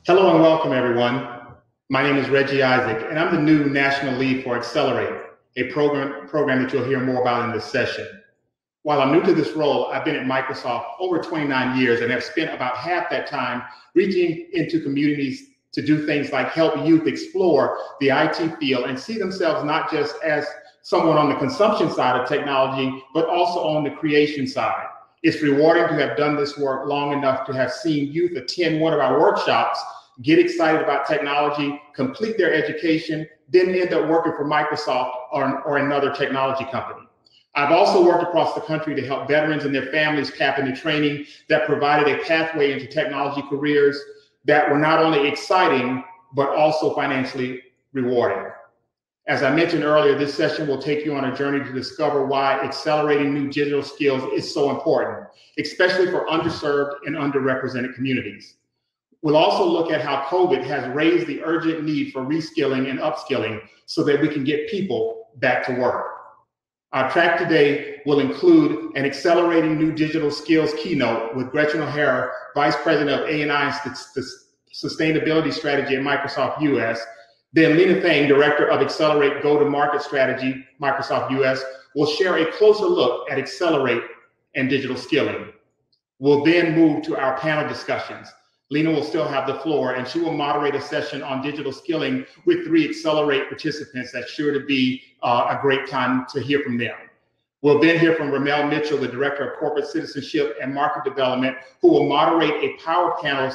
Hello and welcome, everyone. My name is Reggie Isaac, and I'm the new National Lead for Accelerate, a program that you'll hear more about in this session. While I'm new to this role, I've been at Microsoft over 29 years and have spent about half that time reaching into communities to do things like help youth explore the IT field and see themselves not just as someone on the consumption side of technology, but also on the creation side. It's rewarding to have done this work long enough to have seen youth attend one of our workshops, get excited about technology, complete their education, then end up working for Microsoft or another technology company. I've also worked across the country to help veterans and their families tap into training that provided a pathway into technology careers that were not only exciting, but also financially rewarding. As I mentioned earlier, this session will take you on a journey to discover why accelerating new digital skills is so important, especially for underserved and underrepresented communities. We'll also look at how COVID has raised the urgent need for reskilling and upskilling so that we can get people back to work. Our track today will include an Accelerating New Digital Skills keynote with Gretchen O'Hara, Vice President of A&I and Sustainability Strategy at Microsoft US. Then Lena Thang, Director of Accelerate Go-to-Market Strategy, Microsoft US, will share a closer look at Accelerate and digital skilling. We'll then move to our panel discussions. Lena will still have the floor, and she will moderate a session on digital skilling with 3 Accelerate participants. That's sure to be a great time to hear from them. We'll then hear from Ramel Mitchell, the Director of Corporate Citizenship and Market Development, who will moderate a power panel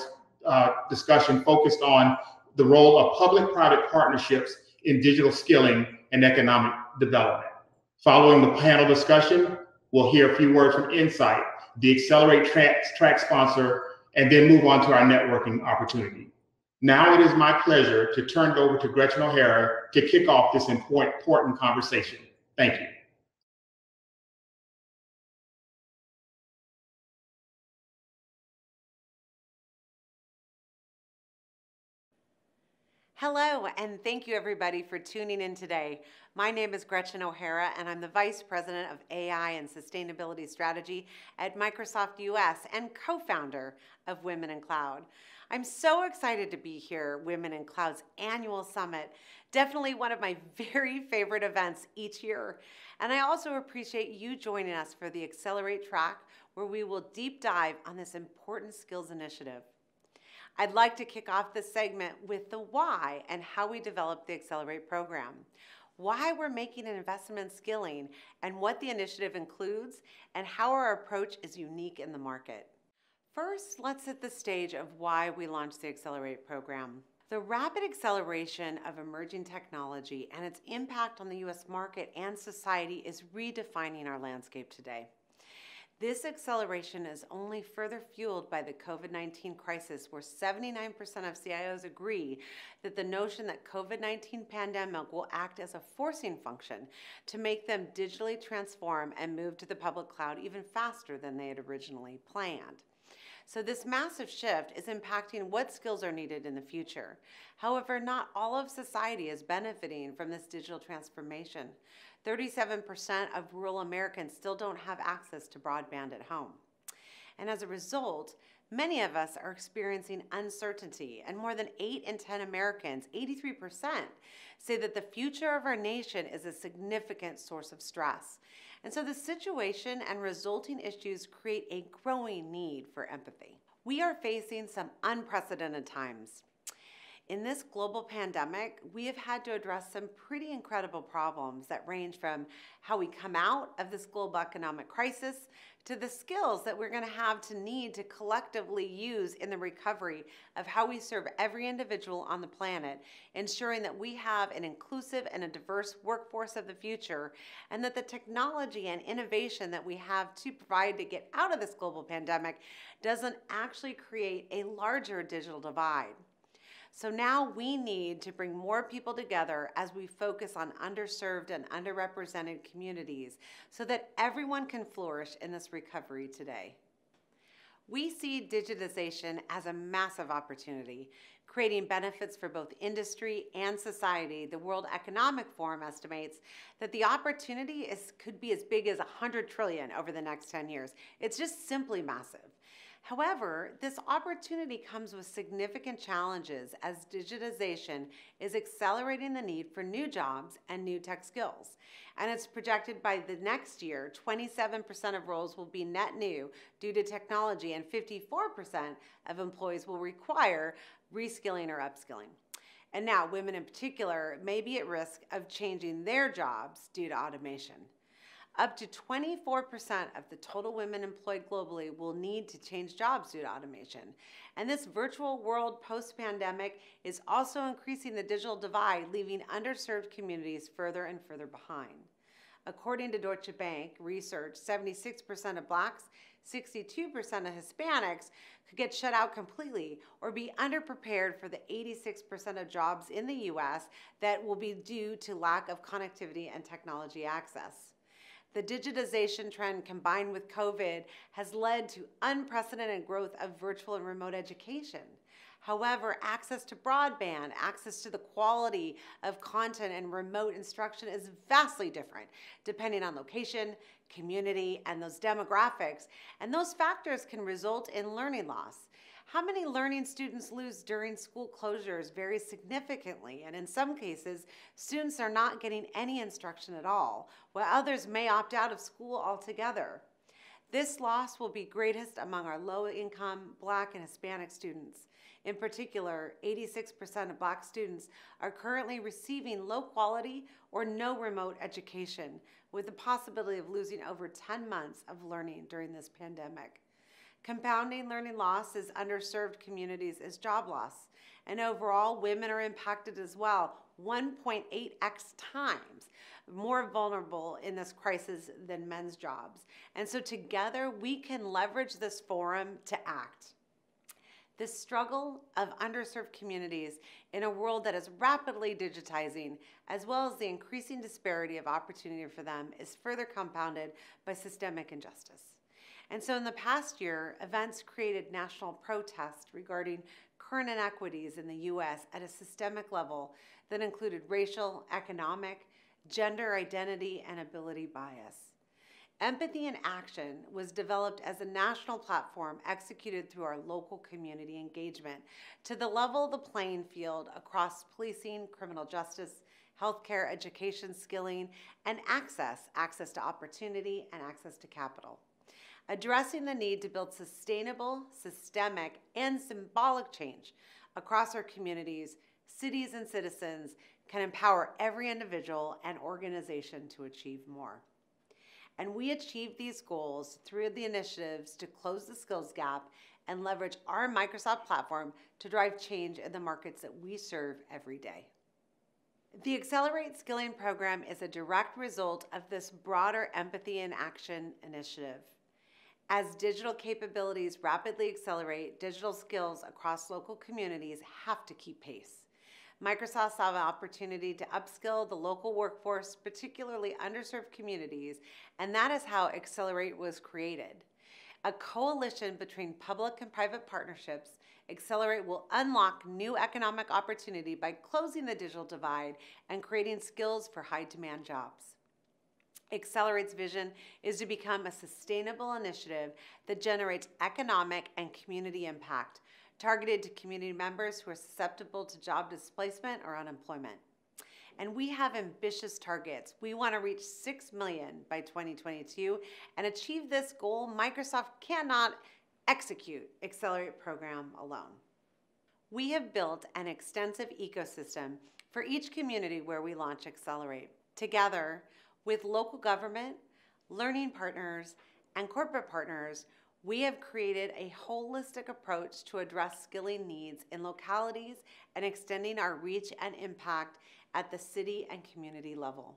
discussion focused on the role of public-private partnerships in digital skilling and economic development. Following the panel discussion, we'll hear a few words from Insight, the Accelerate track sponsor, and then move on to our networking opportunity. Now it is my pleasure to turn it over to Gretchen O'Hara to kick off this important conversation. Thank you. Hello, and thank you everybody for tuning in today. My name is Gretchen O'Hara, and I'm the Vice President of AI and Sustainability Strategy at Microsoft US and co-founder of Women in Cloud. I'm so excited to be here, Women in Cloud's annual summit. Definitely one of my very favorite events each year. And I also appreciate you joining us for the Accelerate track, where we will deep dive on this important skills initiative. I'd like to kick off this segment with the why and how we developed the Accelerate program, why we're making an investment in skilling, and what the initiative includes, and how our approach is unique in the market. First, let's set the stage of why we launched the Accelerate program. The rapid acceleration of emerging technology and its impact on the U.S. market and society is redefining our landscape today. This acceleration is only further fueled by the COVID-19 crisis, where 79% of CIOs agree that the notion that COVID-19 pandemic will act as a forcing function to make them digitally transform and move to the public cloud even faster than they had originally planned. So this massive shift is impacting what skills are needed in the future. However, not all of society is benefiting from this digital transformation. 37% of rural Americans still don't have access to broadband at home. And as a result, many of us are experiencing uncertainty, and more than 8 in 10 Americans, 83%, say that the future of our nation is a significant source of stress. And so the situation and resulting issues create a growing need for empathy. We are facing some unprecedented times. In this global pandemic, we have had to address some pretty incredible problems that range from how we come out of this global economic crisis to the skills that we're going to have to need to collectively use in the recovery of how we serve every individual on the planet, ensuring that we have an inclusive and a diverse workforce of the future, and that the technology and innovation that we have to provide to get out of this global pandemic doesn't actually create a larger digital divide. So now we need to bring more people together as we focus on underserved and underrepresented communities so that everyone can flourish in this recovery today. We see digitization as a massive opportunity, creating benefits for both industry and society. The World Economic Forum estimates that the opportunity could be as big as $100 trillion over the next 10 years. It's just simply massive. However, this opportunity comes with significant challenges as digitization is accelerating the need for new jobs and new tech skills. And it's projected by the next year, 27% of roles will be net new due to technology, and 54% of employees will require reskilling or upskilling. And now, women in particular may be at risk of changing their jobs due to automation. Up to 24% of the total women employed globally will need to change jobs due to automation. And this virtual world post-pandemic is also increasing the digital divide, leaving underserved communities further and further behind. According to Deutsche Bank research, 76% of Blacks, 62% of Hispanics could get shut out completely or be underprepared for the 86% of jobs in the U.S. that will be due to lack of connectivity and technology access. The digitization trend combined with COVID has led to unprecedented growth of virtual and remote education. However, access to broadband, access to the quality of content and remote instruction is vastly different depending on location, community, and those demographics. And those factors can result in learning loss. How many learning students lose during school closures varies significantly, and in some cases, students are not getting any instruction at all, while others may opt out of school altogether. This loss will be greatest among our low-income Black and Hispanic students. In particular, 86% of Black students are currently receiving low-quality or no remote education, with the possibility of losing over 10 months of learning during this pandemic. Compounding learning loss in underserved communities is job loss, and overall, women are impacted as well, 1.8x times more vulnerable in this crisis than men's jobs. And so together, we can leverage this forum to act. This struggle of underserved communities in a world that is rapidly digitizing, as well as the increasing disparity of opportunity for them, is further compounded by systemic injustice. And so in the past year, events created national protests regarding current inequities in the U.S. at a systemic level that included racial, economic, gender identity, and ability bias. Empathy in Action was developed as a national platform executed through our local community engagement to the level the playing field across policing, criminal justice, healthcare, education, skilling, and access to opportunity, and access to capital. Addressing the need to build sustainable, systemic, and symbolic change across our communities, cities, and citizens can empower every individual and organization to achieve more. And we achieve these goals through the initiatives to close the skills gap and leverage our Microsoft platform to drive change in the markets that we serve every day. The Accelerate Skilling program is a direct result of this broader Empathy in Action initiative. As digital capabilities rapidly accelerate, digital skills across local communities have to keep pace. Microsoft saw an opportunity to upskill the local workforce, particularly underserved communities, and that is how Accelerate was created. A coalition between public and private partnerships, Accelerate will unlock new economic opportunity by closing the digital divide and creating skills for high-demand jobs. Accelerate's vision is to become a sustainable initiative that generates economic and community impact, targeted to community members who are susceptible to job displacement or unemployment. And we have ambitious targets. We want to reach 6 million by 2022, and achieve this goal, Microsoft cannot execute Accelerate program alone. We have built an extensive ecosystem for each community where we launch Accelerate. Together with local government, learning partners, and corporate partners, we have created a holistic approach to address skilling needs in localities and extending our reach and impact at the city and community level.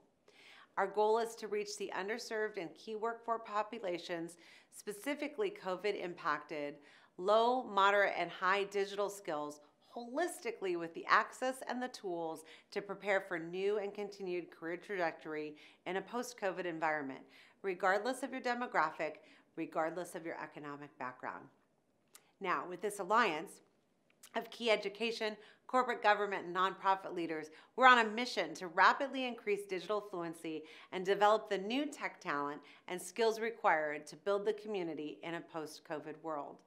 Our goal is to reach the underserved and key workforce populations, specifically COVID-impacted, low, moderate, and high digital skills, holistically with the access and the tools to prepare for new and continued career trajectory in a post-COVID environment, regardless of your demographic, regardless of your economic background. Now, with this alliance of key education, corporate government, and nonprofit leaders, we're on a mission to rapidly increase digital fluency and develop the new tech talent and skills required to build the community in a post-COVID world.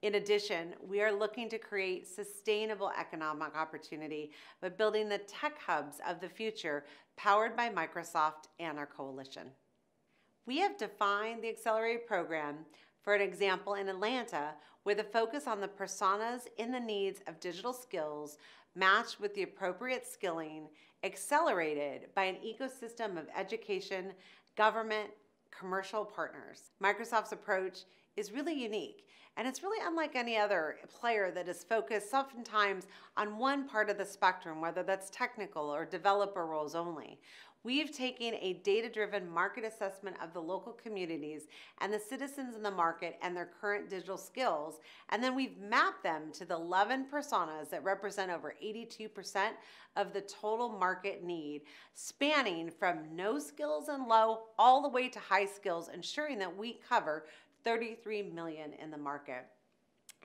In addition, we are looking to create sustainable economic opportunity by building the tech hubs of the future powered by Microsoft and our coalition. We have defined the Accelerate program, for an example, in Atlanta, with a focus on the personas in the needs of digital skills matched with the appropriate skilling, accelerated by an ecosystem of education, government, commercial partners. Microsoft's approach is really unique, and it's really unlike any other player that is focused oftentimes on one part of the spectrum, whether that's technical or developer roles only. We've taken a data-driven market assessment of the local communities and the citizens in the market and their current digital skills, and then we've mapped them to the 11 personas that represent over 82% of the total market need, spanning from no skills and low all the way to high skills, ensuring that we cover 33 million in the market.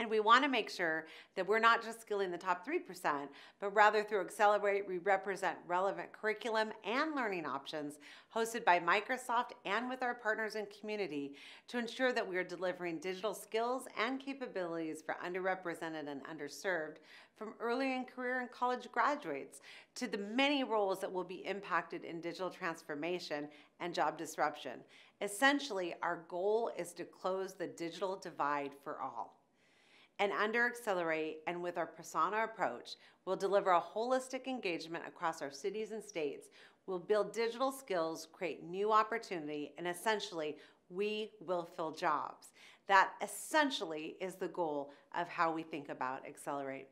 And we want to make sure that we're not just skilling the top 3%, but rather through Accelerate, we represent relevant curriculum and learning options hosted by Microsoft and with our partners and community to ensure that we are delivering digital skills and capabilities for underrepresented and underserved, from early in career and college graduates to the many roles that will be impacted in digital transformation and job disruption. Essentially, our goal is to close the digital divide for all. And under Accelerate and with our persona approach, we'll deliver a holistic engagement across our cities and states. We'll build digital skills, create new opportunity, and essentially, we will fill jobs. That essentially is the goal of how we think about Accelerate.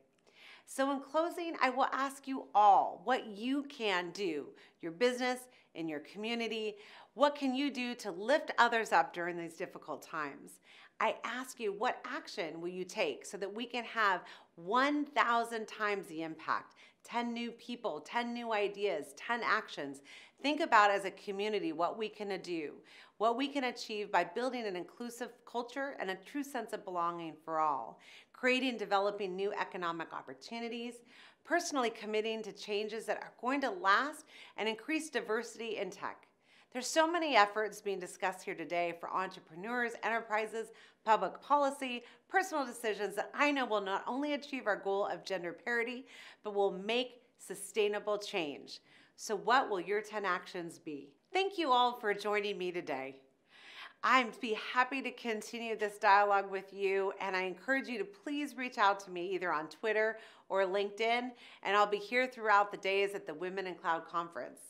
So in closing, I will ask you all what you can do, your business, in your community. What can you do to lift others up during these difficult times? I ask you, what action will you take so that we can have 1,000 times the impact, 10 new people, 10 new ideas, 10 actions. Think about as a community what we can do, what we can achieve by building an inclusive culture and a true sense of belonging for all, creating and developing new economic opportunities, personally committing to changes that are going to last and increase diversity in tech. There's so many efforts being discussed here today for entrepreneurs, enterprises, public policy, personal decisions that I know will not only achieve our goal of gender parity, but will make sustainable change. So what will your 10 actions be? Thank you all for joining me today. I'd be happy to continue this dialogue with you, and I encourage you to please reach out to me either on Twitter or LinkedIn, and I'll be here throughout the days at the Women in Cloud Conference.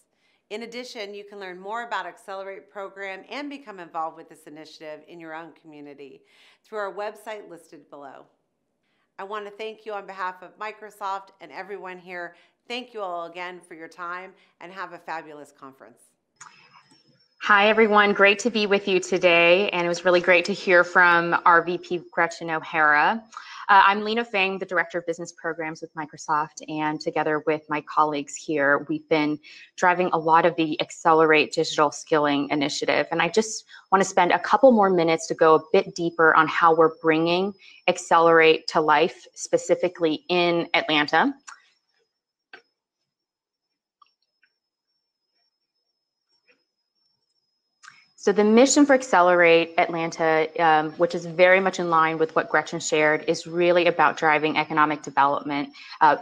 In addition, you can learn more about Accelerate program and become involved with this initiative in your own community through our website listed below. I want to thank you on behalf of Microsoft and everyone here. Thank you all again for your time, and have a fabulous conference. Hi, everyone. Great to be with you today. And it was really great to hear from our VP, Gretchen O'Hara. I'm Lena Fang, the Director of Business Programs with Microsoft, and together with my colleagues here, we've been driving a lot of the Accelerate Digital Skilling Initiative. And I just want to spend a couple more minutes to go a bit deeper on how we're bringing Accelerate to life, specifically in Atlanta. So the mission for Accelerate Atlanta, which is very much in line with what Gretchen shared, is really about driving economic development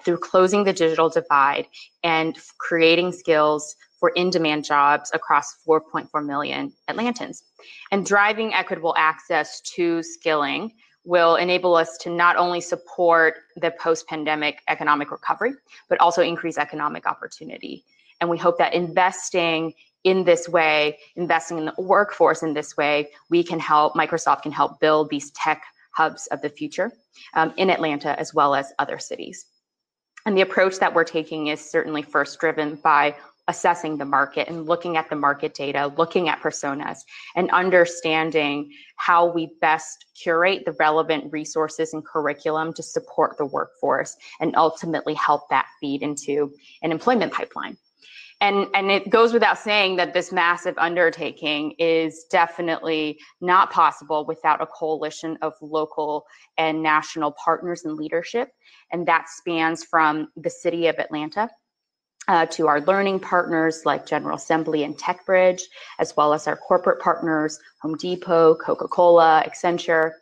through closing the digital divide and creating skills for in-demand jobs across 4.4 million Atlantans. And driving equitable access to skilling will enable us to not only support the post-pandemic economic recovery, but also increase economic opportunity. And we hope that investing in this way, investing in the workforce in this way, Microsoft can help build these tech hubs of the future in Atlanta as well as other cities. And the approach that we're taking is certainly first driven by assessing the market and looking at the market data, looking at personas, and understanding how we best curate the relevant resources and curriculum to support the workforce and ultimately help that feed into an employment pipeline. And it goes without saying that this massive undertaking is definitely not possible without a coalition of local and national partners and leadership. And that spans from the city of Atlanta to our learning partners like General Assembly and TechBridge, as well as our corporate partners, Home Depot, Coca-Cola, Accenture.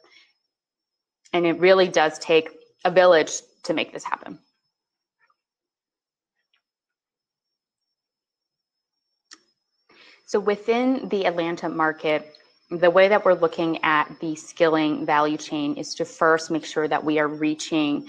And it really does take a village to make this happen. So within the Atlanta market, the way that we're looking at the skilling value chain is to first make sure that we are reaching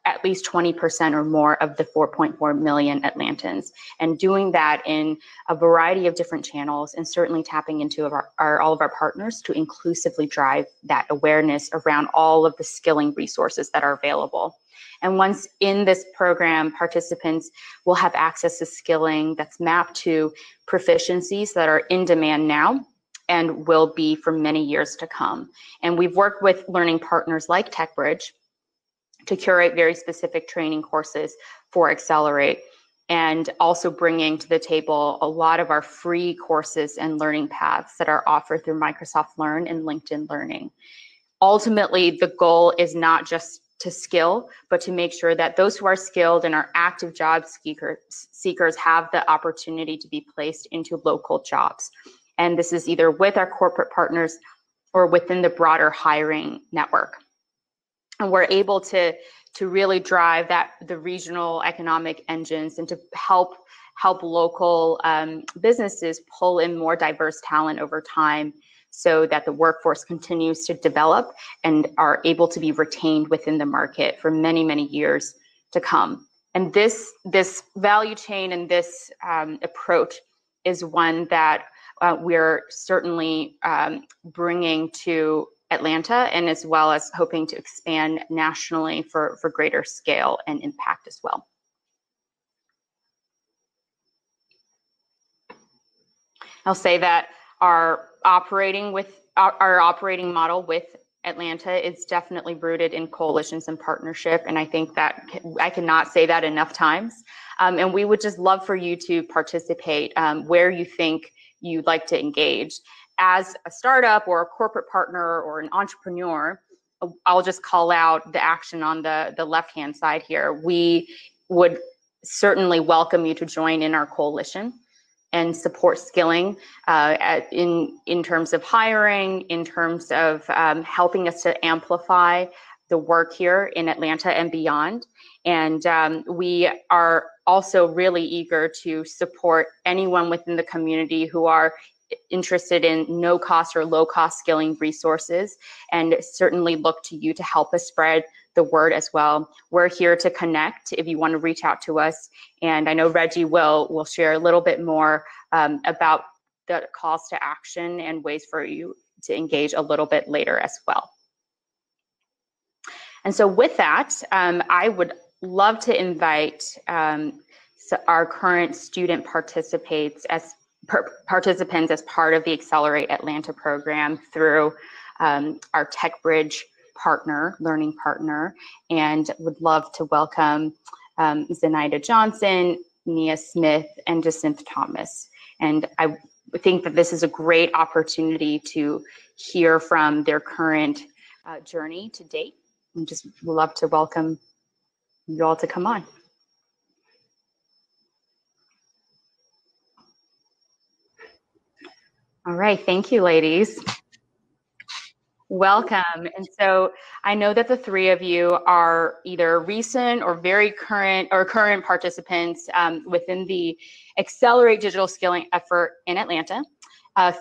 at least 20% or more of the 4.4 million Atlantans, and doing that in a variety of different channels, and certainly tapping into all of our partners to inclusively drive that awareness around all of the skilling resources that are available. And once in this program, participants will have access to skilling that's mapped to proficiencies that are in demand now and will be for many years to come. And we've worked with learning partners like TechBridge to curate very specific training courses for Accelerate, and also bringing to the table a lot of our free courses and learning paths that are offered through Microsoft Learn and LinkedIn Learning. Ultimately, the goal is not just to skill, but to make sure that those who are skilled and are active job seekers have the opportunity to be placed into local jobs. And this is either with our corporate partners or within the broader hiring network. And we're able to really drive the regional economic engines and to help local businesses pull in more diverse talent over time, so that the workforce continues to develop and are able to be retained within the market for many, many years to come. And this value chain and this approach is one that we're certainly bringing to Atlanta, and as well as hoping to expand nationally for greater scale and impact as well. I'll say that our operating model with Atlanta is definitely rooted in coalitions and partnership, and I think that I cannot say that enough times. And we would just love for you to participate where you think you'd like to engage. As a startup or a corporate partner or an entrepreneur, I'll just call out the action on the left-hand side here. We would certainly welcome you to join in our coalition and support skilling in terms of hiring, in terms of helping us to amplify the work here in Atlanta and beyond. And we are also really eager to support anyone within the community who are interested in no cost or low cost skilling resources, and certainly look to you to help us spread the word as well. We're here to connect if you want to reach out to us. And I know Reggie will share a little bit more about the calls to action and ways for you to engage a little bit later as well. And so with that, I would love to invite our current student participants as part of the Accelerate Atlanta program through our TechBridge learning partner, and would love to welcome Zenaida Johnson, Nia Smith, and Jacinth Thomas. And I think that this is a great opportunity to hear from their current journey to date, and just would love to welcome you all to come on. All right, thank you, ladies. Welcome. And so I know that the three of you are either recent or very current participants within the Accelerate Digital Skilling effort in Atlanta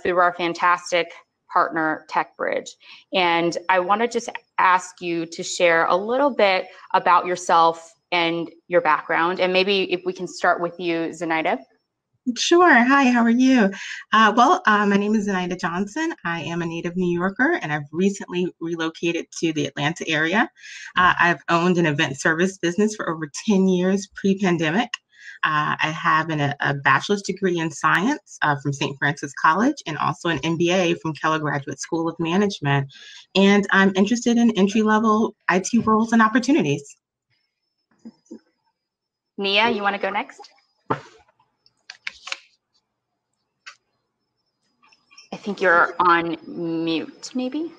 through our fantastic partner, TechBridge. And I want to just ask you to share a little bit about yourself and your background. And maybe if we can start with you, Zenaida. Sure. Hi, how are you? My name is Zenaida Johnson. I am a native New Yorker, and I've recently relocated to the Atlanta area. I've owned an event service business for over 10 years pre-pandemic. I have a bachelor's degree in science from St. Francis College, and also an MBA from Keller Graduate School of Management. And I'm interested in entry-level IT roles and opportunities. Nia, you want to go next? I think you're on mute, maybe.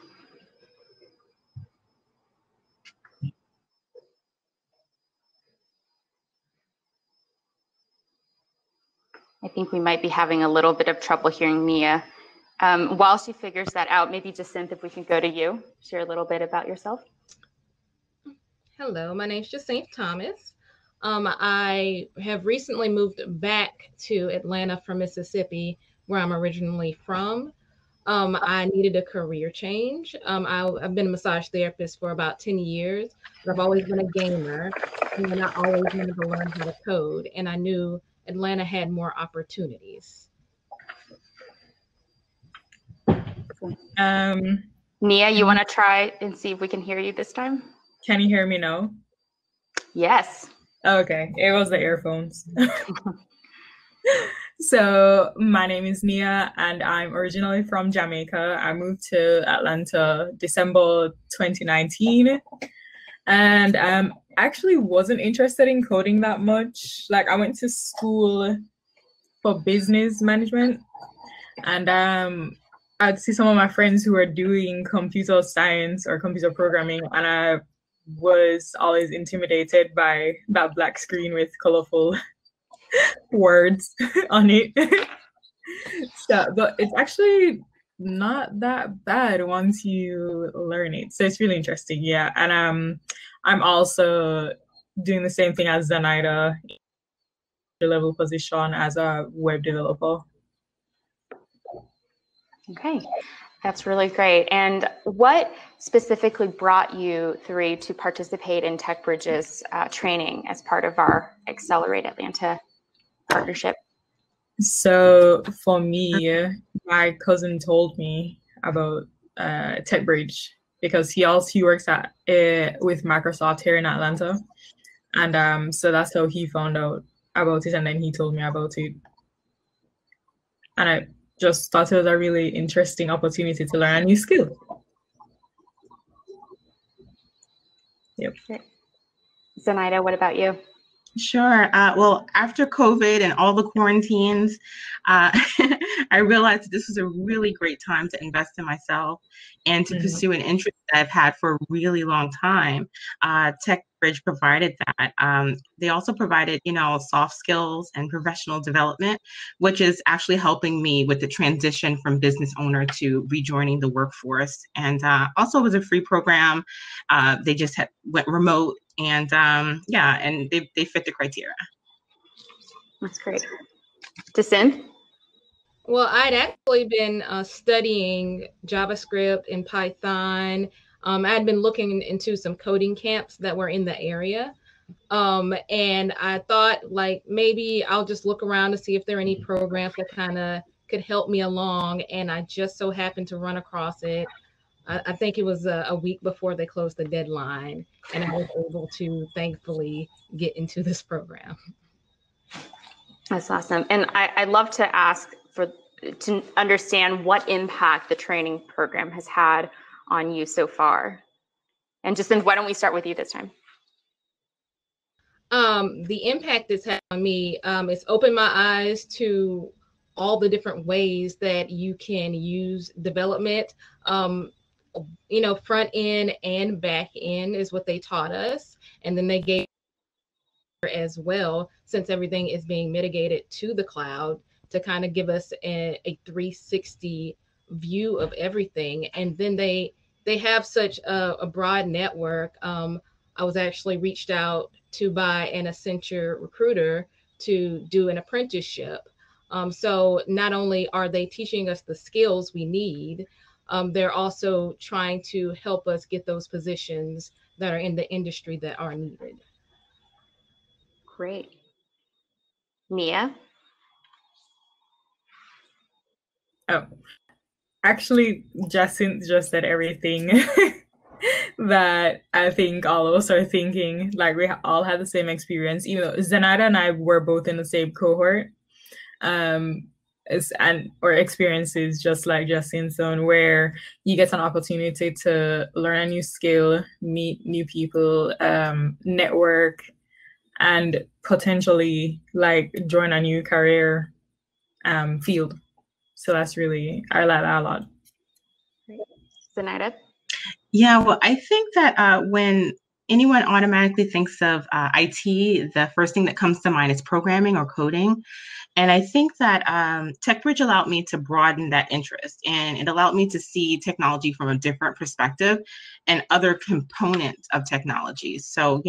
I think we might be having a little bit of trouble hearing Nia. While she figures that out, maybe Jacinth, if we can go to you, share a little bit about yourself. Hello, my name is Jacinth Thomas. I have recently moved back to Atlanta from Mississippi, where I'm originally from. I needed a career change. I've been a massage therapist for about 10 years, but I've always been a gamer, and I always wanted to learn how to code, and I knew Atlanta had more opportunities. Nia, you want to try and see if we can hear you this time? Can you hear me now? Yes. Okay, it was the earphones. So my name is Nia, and I'm originally from Jamaica. I moved to Atlanta December 2019, and actually wasn't interested in coding that much. Like, I went to school for business management, and I'd see some of my friends who were doing computer science or computer programming, and I was always intimidated by that black screen with colorful words on it. So, but it's actually not that bad once you learn it. So it's really interesting, yeah. And I'm also doing the same thing as Zenaida, level position as a web developer. Okay, that's really great. And what specifically brought you three to participate in TechBridge's training as part of our Accelerate Atlanta partnership? So for me, my cousin told me about TechBridge because he works at with Microsoft here in Atlanta, and so that's how he found out about it, and then he told me about it, and I just thought it was a really interesting opportunity to learn a new skill. Yep. Zenaida, what about you? Sure. Well, after COVID and all the quarantines, I realized this was a really great time to invest in myself and to pursue an interest that I've had for a really long time. TechBridge provided that. They also provided, soft skills and professional development, which is actually helping me with the transition from business owner to rejoining the workforce. And also it was a free program. They just went remote. And and they fit the criteria. That's great. Jacinth? Well, I'd actually been studying JavaScript and Python. I'd been looking into some coding camps that were in the area. And I thought, like, maybe I'll just look around to see if there are any programs that kind of could help me along. And I just so happened to run across it. I think it was a week before they closed the deadline, and I was able to thankfully get into this program. That's awesome. And I'd love to ask to understand what impact the training program has had on you so far. And Jacinth, why don't we start with you this time? The impact it's had on me, it's opened my eyes to all the different ways that you can use development. Front end and back end is what they taught us. And then they gave as well, since everything is being mitigated to the cloud, to kind of give us a 360 view of everything. And then they have such a broad network. I was actually reached out to by an Accenture recruiter to do an apprenticeship. So not only are they teaching us the skills we need, they're also trying to help us get those positions that are in the industry that are needed. Great. Nia? Oh, actually, Jacinth just said everything that I think all of us are thinking. Like, we all had the same experience. Even though Zenaida and I were both in the same cohort. Or experiences just like Jacinth's own, where you get an opportunity to learn a new skill, meet new people, network, and potentially like join a new career field. So that's really, I like that a lot. Zenaida? Yeah, well, I think that when anyone automatically thinks of IT, the first thing that comes to mind is programming or coding. And I think that TechBridge allowed me to broaden that interest, and it allowed me to see technology from a different perspective and other components of technology. So,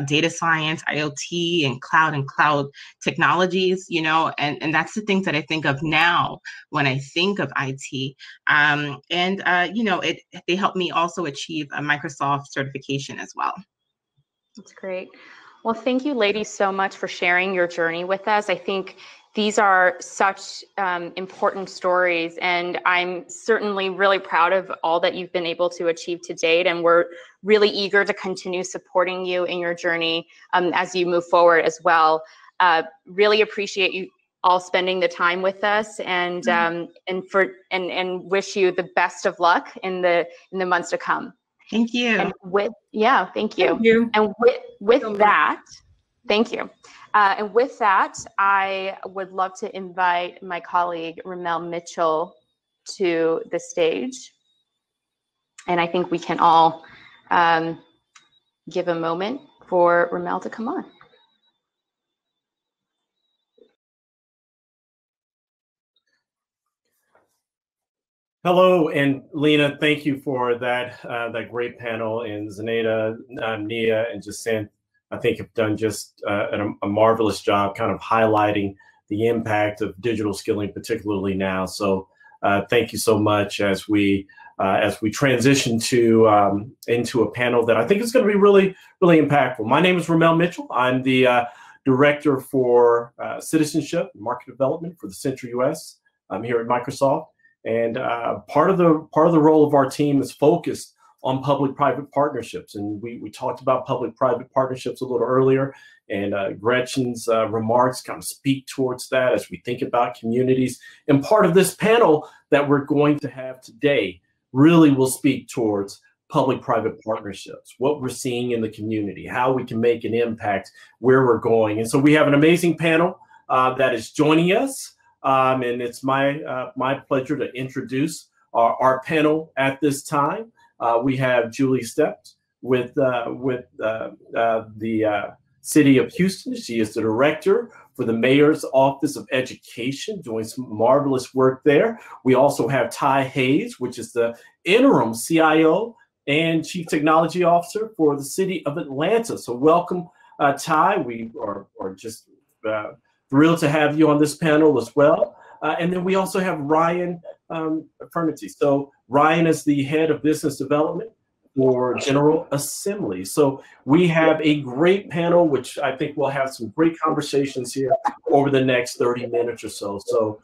data science, IoT, and cloud technologies, and that's the things that I think of now when I think of IT. They helped me also achieve a Microsoft certification as well. That's great. Well, thank you, ladies, so much for sharing your journey with us. I think these are such important stories, and I'm certainly really proud of all that you've been able to achieve to date, and we're really eager to continue supporting you in your journey as you move forward as well. Really appreciate you all spending the time with us, and wish you the best of luck in the months to come. Thank you. And thank you. Thank you. And with that, thank you. And with that, I would love to invite my colleague, Ramel Mitchell, to the stage. And I think we can all give a moment for Ramel to come on. Hello, and Lena, thank you for that great panel, and Zenaida, Nia, and Jacinth, I think have done just a marvelous job kind of highlighting the impact of digital skilling, particularly now. So thank you so much as we transition to into a panel that I think is going to be really, really impactful. My name is Ramel Mitchell. I'm the Director for Citizenship and Market Development for the Central U.S. I'm here at Microsoft. And part of the role of our team is focused on public-private partnerships. And we talked about public-private partnerships a little earlier, and Gretchen's remarks kind of speak towards that as we think about communities. And part of this panel that we're going to have today really will speak towards public-private partnerships, what we're seeing in the community, how we can make an impact, where we're going. And so we have an amazing panel that is joining us. And it's my pleasure to introduce our panel at this time. We have Julie Stept with the City of Houston. She is the Director for the Mayor's Office of Education, doing some marvelous work there. We also have Ty Hayes, which is the Interim CIO and Chief Technology Officer for the City of Atlanta. So welcome, Ty. We are just thrilled to have you on this panel as well. And then we also have Ryan Fernity. So Ryan is the Head of Business Development for General Assembly. So we have a great panel, which I think we'll have some great conversations here over the next 30 minutes or so. So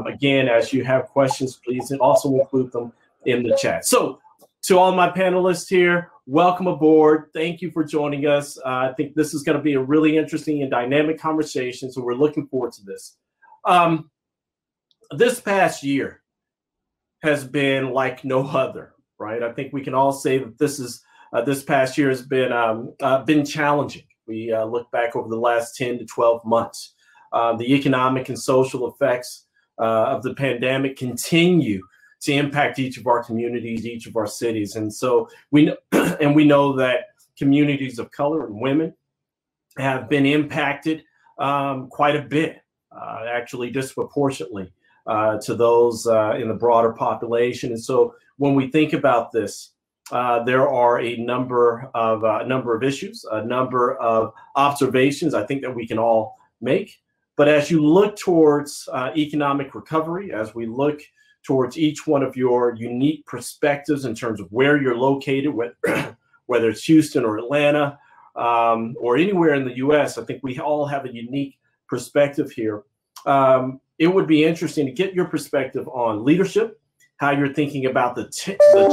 again, as you have questions, please also include them in the chat. So to all my panelists here, welcome aboard. Thank you for joining us. I think this is going to be a really interesting and dynamic conversation, so we're looking forward to this. This past year has been like no other, right? I think we can all say that this past year has been challenging. We look back over the last 10 to 12 months. The economic and social effects of the pandemic continue to impact each of our communities, each of our cities. And so we know that communities of color and women have been impacted quite a bit, actually disproportionately to those in the broader population. And so when we think about this, there are a number of issues, a number of observations I think that we can all make. But as you look towards economic recovery, as we look towards each one of your unique perspectives in terms of where you're located, whether it's Houston or Atlanta or anywhere in the US, I think we all have a unique perspective here. It would be interesting to get your perspective on leadership, how you're thinking about the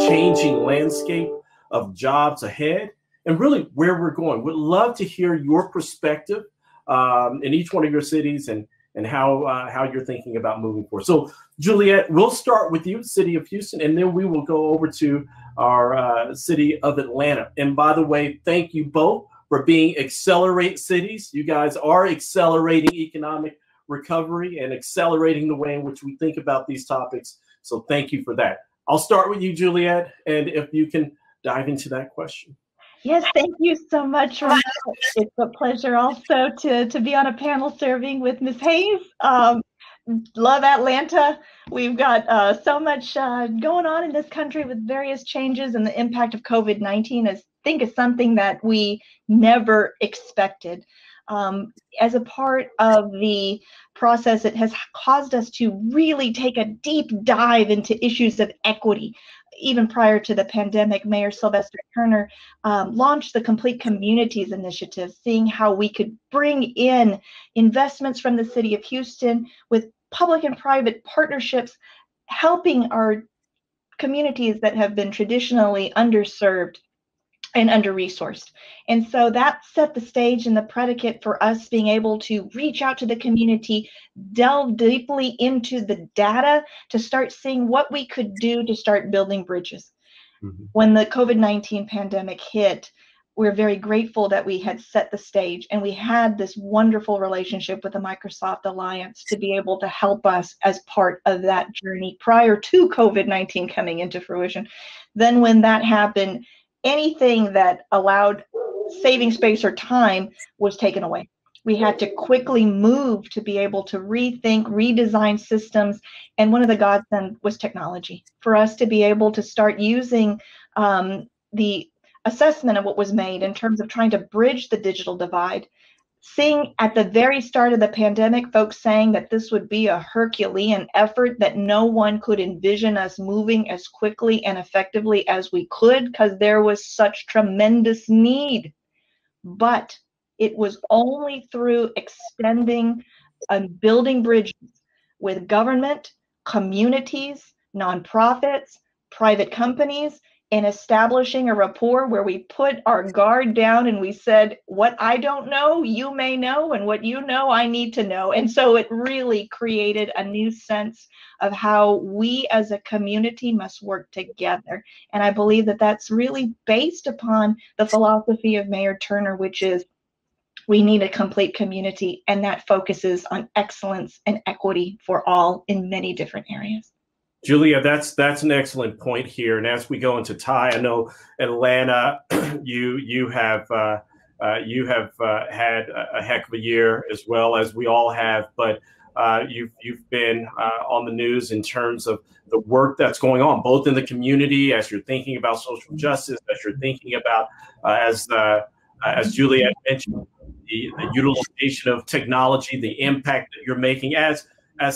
changing landscape of jobs ahead, and really where we're going. We'd love to hear your perspective in each one of your cities and how you're thinking about moving forward. So Juliet, we'll start with you, City of Houston, and then we will go over to our City of Atlanta. And by the way, thank you both for being Accelerate Cities. You guys are accelerating economic recovery and accelerating the way in which we think about these topics. So thank you for that. I'll start with you, Juliet, and if you can dive into that question. Yes, thank you so much, Ramona. It's a pleasure also to be on a panel serving with Ms. Hayes. Love Atlanta. We've got so much going on in this country with various changes, and the impact of COVID-19 I think is something that we never expected. As a part of the process, it has caused us to really take a deep dive into issues of equity. Even prior to the pandemic, Mayor Sylvester Turner launched the Complete Communities Initiative, seeing how we could bring in investments from the city of Houston with public and private partnerships, helping our communities that have been traditionally underserved and under-resourced. And so that set the stage and the predicate for us being able to reach out to the community, delve deeply into the data to start seeing what we could do to start building bridges. Mm-hmm. When the COVID-19 pandemic hit, we're very grateful that we had set the stage and we had this wonderful relationship with the Microsoft Alliance to be able to help us as part of that journey prior to COVID-19 coming into fruition. Then when that happened, anything that allowed saving space or time was taken away. We had to quickly move to be able to rethink, redesign systems. And one of the godsend was technology for us to be able to start using the assessment of what was made in terms of trying to bridge the digital divide. Seeing at the very start of the pandemic, folks saying that this would be a Herculean effort, that no one could envision us moving as quickly and effectively as we could because there was such tremendous need. But it was only through extending and building bridges with government, communities, nonprofits, private companies, and establishing a rapport where we put our guard down and we said, what I don't know, you may know, and what you know, I need to know. And so it really created a new sense of how we as a community must work together. And I believe that that's really based upon the philosophy of Mayor Turner, which is we need a complete community, and that focuses on excellence and equity for all in many different areas. Julia, that's an excellent point here. And as we go into Ty, I know Atlanta, you have had a heck of a year as well as we all have. But you've been on the news in terms of the work that's going on, both in the community as you're thinking about social justice, as you're thinking about as Julia mentioned, the utilization of technology, the impact that you're making as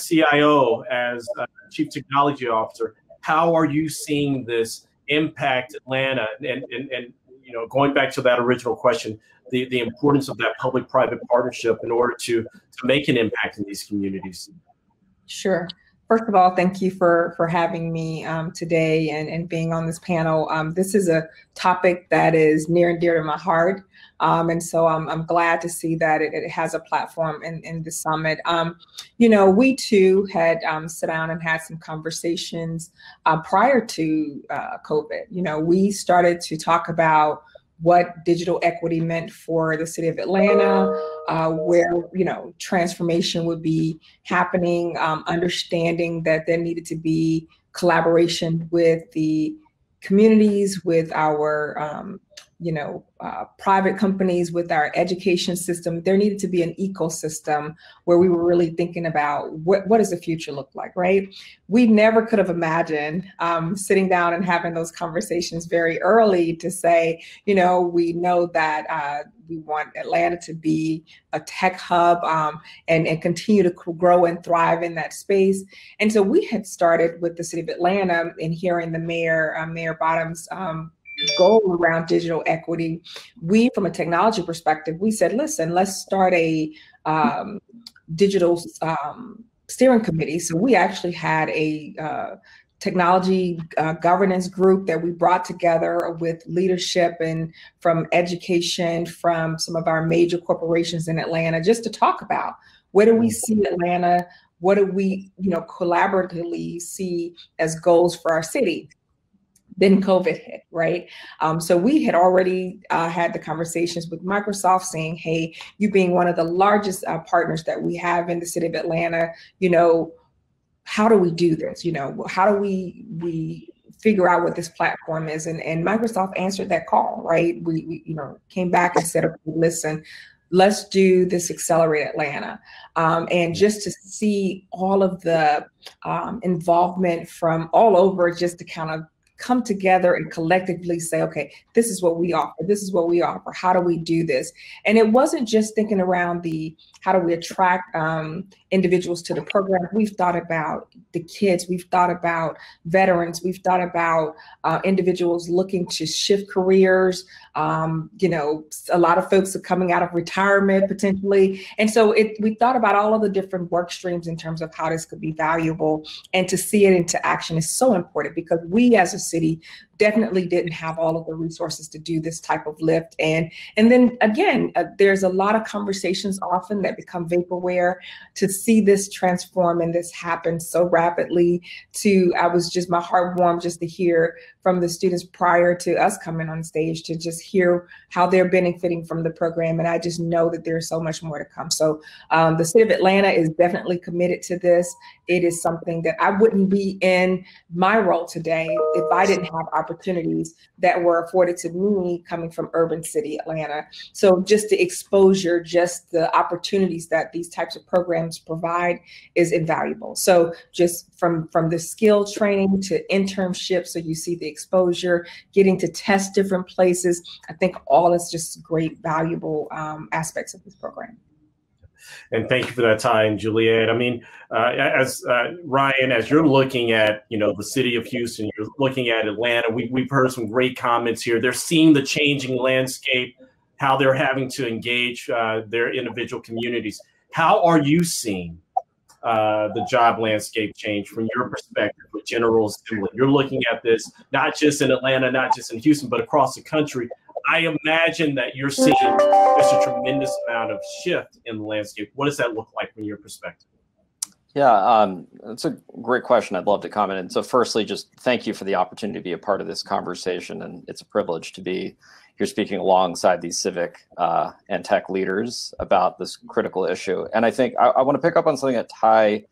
CIO, as Chief Technology Officer. How are you seeing this impact Atlanta? And you know, going back to that original question, the importance of that public-private partnership in order to make an impact in these communities. Sure. First of all, thank you for having me today and being on this panel. This is a topic that is near and dear to my heart. And so I'm glad to see that it has a platform in the summit. You know, we too had sat down and had some conversations prior to COVID. You know, we started to talk about what digital equity meant for the city of Atlanta, where, you know, transformation would be happening, understanding that there needed to be collaboration with the communities, with our, you know, private companies, with our education system. There needed to be an ecosystem where we were really thinking about what does the future look like, right? We never could have imagined sitting down and having those conversations very early to say, you know, we know that we want Atlanta to be a tech hub and continue to grow and thrive in that space. And so we had started with the city of Atlanta and hearing the Mayor Bottom's goal around digital equity. We, from a technology perspective, we said, listen, let's start a digital steering committee. So we actually had a technology governance group that we brought together with leadership and from education, from some of our major corporations in Atlanta, just to talk about where do we see Atlanta, what do we, you know, collaboratively see as goals for our city. Then COVID hit, right? So we had already had the conversations with Microsoft saying, hey, you being one of the largest partners that we have in the city of Atlanta, you know, how do we do this? You know, how do we figure out what this platform is. And Microsoft answered that call, right? We came back and said, okay, listen, let's do this Accelerate Atlanta. And just to see all of the involvement from all over, just to kind of come together and collectively say, okay, this is what we offer. This is what we offer. How do we do this? And it wasn't just thinking around how do we attract individuals to the program. We've thought about the kids. We've thought about veterans. We've thought about individuals looking to shift careers. A lot of folks are coming out of retirement potentially. And so we thought about all of the different work streams in terms of how this could be valuable, and to see it into action is so important, because we as a city definitely didn't have all of the resources to do this type of lift. And then again, there's a lot of conversations often that become vaporware. To see this transform and this happen so rapidly, my heart warmed just to hear from the students prior to us coming on stage, to just hear how they're benefiting from the program. And I just know that there's so much more to come. So the city of Atlanta is definitely committed to this. It is something that I wouldn't be in my role today if I didn't have opportunities that were afforded to me coming from urban city Atlanta. So just the exposure, just the opportunities that these types of programs provide is invaluable. So just from the skill training to internships, so you see the exposure, getting to test different places, I think all is just great, valuable aspects of this program. And thank you for that time, Juliet. I mean, as Ryan, as you're looking at, the city of Houston, you're looking at Atlanta, we've heard some great comments here. They're seeing the changing landscape, how they're having to engage their individual communities. How are you seeing the job landscape change from your perspective with General Assembly? You're looking at this, not just in Atlanta, not just in Houston, but across the country. I imagine that you're seeing there's a tremendous amount of shift in the landscape. What does that look like from your perspective? Yeah, that's a great question. I'd love to comment. And so firstly, just thank you for the opportunity to be a part of this conversation. And it's a privilege to be here speaking alongside these civic and tech leaders about this critical issue. And I think I want to pick up on something that Ty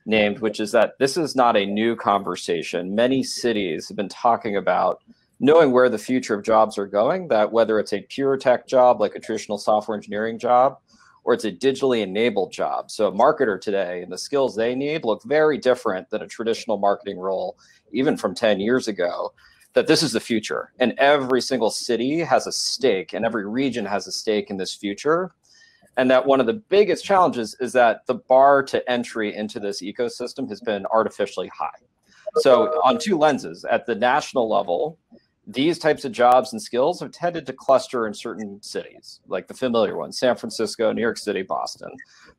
named, which is that this is not a new conversation. Many cities have been talking about knowing where the future of jobs are going, that whether it's a pure tech job, like a traditional software engineering job, or it's a digitally enabled job. So a marketer today and the skills they need look very different than a traditional marketing role, even from 10 years ago, that this is the future. And every single city has a stake, and every region has a stake in this future. And that one of the biggest challenges is that the bar to entry into this ecosystem has been artificially high. So on two lenses, at the national level, these types of jobs and skills have tended to cluster in certain cities, like the familiar ones, San Francisco, New York City, Boston.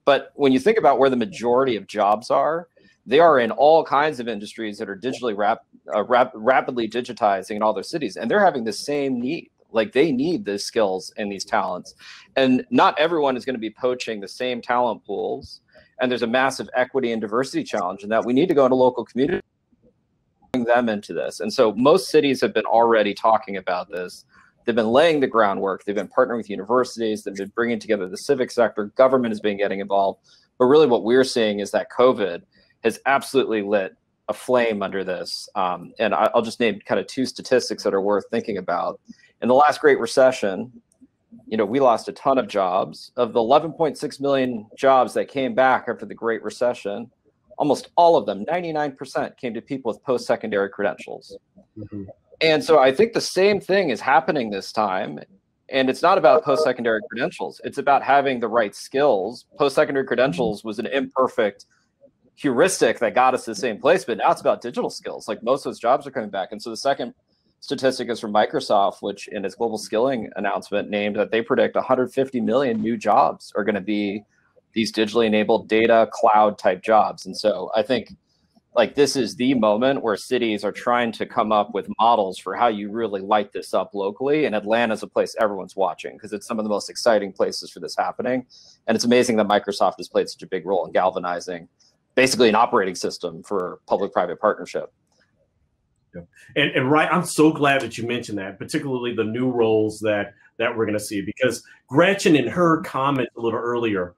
But when you think about where the majority of jobs are, they are in all kinds of industries that are digitally rapidly digitizing in all their cities. And they're having the same need. Like, they need these skills and these talents. And not everyone is going to be poaching the same talent pools. And there's a massive equity and diversity challenge in that we need to go into local communities, bring them into this. And so most cities have been already talking about this. They've been laying the groundwork. They've been partnering with universities. They've been bringing together the civic sector. Government has been getting involved. But really what we're seeing is that COVID has absolutely lit a flame under this. And I'll just name kind of two statistics that are worth thinking about. In the last Great Recession, we lost a ton of jobs. Of the 11.6 million jobs that came back after the Great Recession, almost all of them, 99%, came to people with post-secondary credentials. Mm-hmm. And so I think the same thing is happening this time. And it's not about post-secondary credentials. It's about having the right skills. Post-secondary credentials was an imperfect heuristic that got us to the same place, but now it's about digital skills. Like, most of those jobs are coming back. And so the second statistic is from Microsoft, which in its global skilling announcement named that they predict 150 million new jobs are going to be these digitally enabled data cloud type jobs. And so I think this is the moment where cities are trying to come up with models for how you really light this up locally. And Atlanta is a place everyone's watching because it's some of the most exciting places for this happening. And it's amazing that Microsoft has played such a big role in galvanizing basically an operating system for public-private partnership. Yeah. And Ryan, I'm so glad that you mentioned that, particularly the new roles that we're going to see, because Gretchen in her comment a little earlier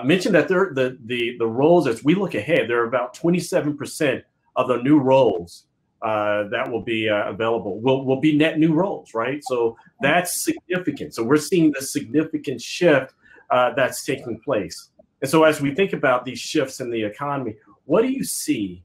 mentioned that the roles, as we look ahead, there are about 27% of the new roles that will be available will be net new roles, right? So that's significant. So we're seeing the significant shift that's taking place. And so as we think about these shifts in the economy, what do you see?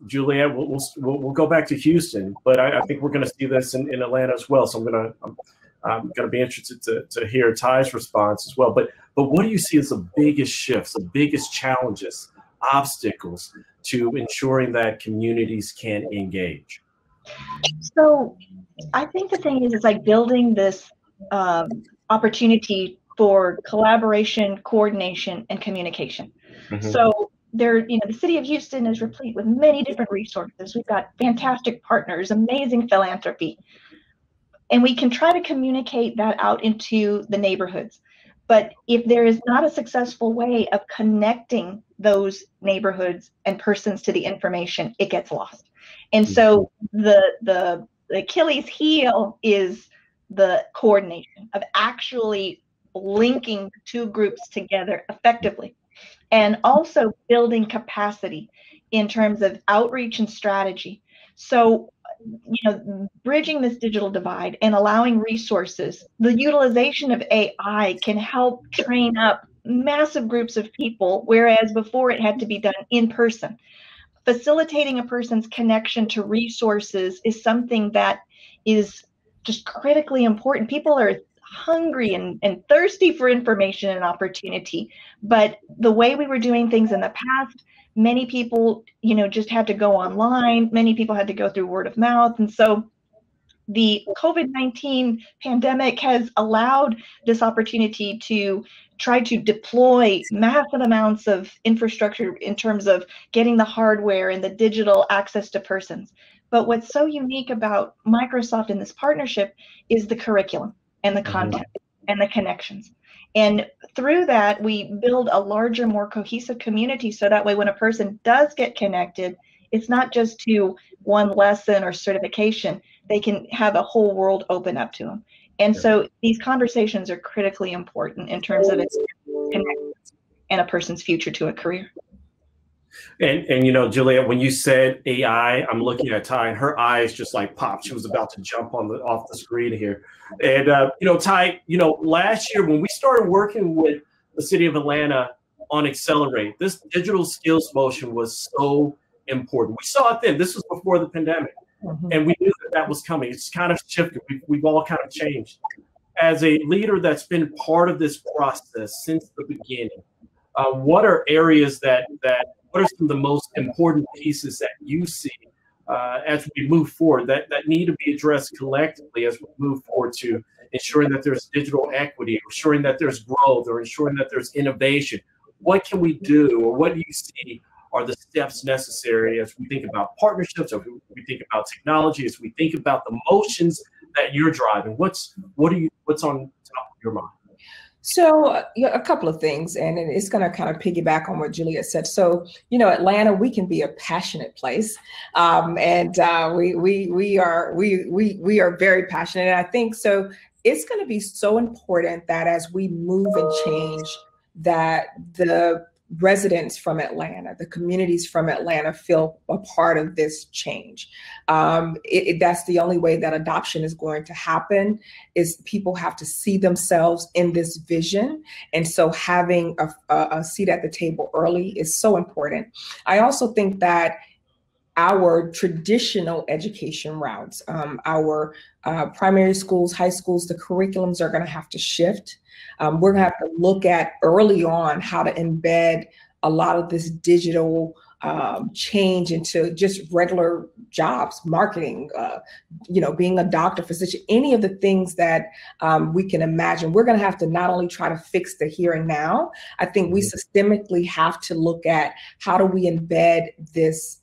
Juliet, we'll go back to Houston, but I think we're going to see this in Atlanta as well. So I'm going to be interested to hear Ty's response as well. But what do you see as the biggest shifts, the biggest challenges, obstacles to ensuring that communities can engage? So I think the thing is, it's like building this opportunity for collaboration, coordination, and communication. Mm-hmm. So the city of Houston is replete with many different resources. We've got fantastic partners, amazing philanthropy, and we can try to communicate that out into the neighborhoods. But if there is not a successful way of connecting those neighborhoods and persons to the information, it gets lost. And so the Achilles heel is the coordination of actually linking two groups together effectively, and also building capacity in terms of outreach and strategy. So, bridging this digital divide and allowing resources, the utilization of AI can help train up massive groups of people, whereas before it had to be done in person. Facilitating a person's connection to resources is something that is just critically important. People are hungry and thirsty for information and opportunity, but the way we were doing things in the past, many people, just had to go online. Many people had to go through word of mouth. And so the COVID-19 pandemic has allowed this opportunity to try to deploy massive amounts of infrastructure in terms of getting the hardware and the digital access to persons. But what's so unique about Microsoft in this partnership is the curriculum and the content and the connections. And through that, we build a larger, more cohesive community. So that way, when a person does get connected, it's not just to one lesson or certification. They can have a whole world open up to them. And so these conversations are critically important in terms of its connection and a person's future to a career. And Juliet, when you said AI, I'm looking at Ty, and her eyes just like popped. She was about to jump off the screen here. And Ty, last year when we started working with the city of Atlanta on Accelerate, this digital skills motion was so important. We saw it then. This was before the pandemic, and we knew that was coming. It's kind of shifted. We've all kind of changed. As a leader that's been part of this process since the beginning, what are areas what are some of the most important pieces that you see as we move forward that need to be addressed collectively as we move forward to ensuring that there's digital equity, ensuring that there's growth, or ensuring that there's innovation? What can we do, or what do you see are the steps necessary as we think about partnerships, as we think about technology, as we think about the motions that you're driving? What's on top of your mind? So a couple of things, and it's going to kind of piggyback on what Juliet said. So, Atlanta, we can be a passionate place, and we are very passionate. And I think so. It's going to be so important that as we move and change, that the residents from Atlanta, the communities from Atlanta feel a part of this change. That's the only way that adoption is going to happen, is people have to see themselves in this vision. And so having a seat at the table early is so important. I also think that our traditional education routes, our primary schools, high schools, the curriculums are going to have to shift. We're going to have to look at early on how to embed a lot of this digital change into just regular jobs, marketing, being a doctor, physician, any of the things that we can imagine. We're going to have to not only try to fix the here and now, I think we systemically have to look at how do we embed this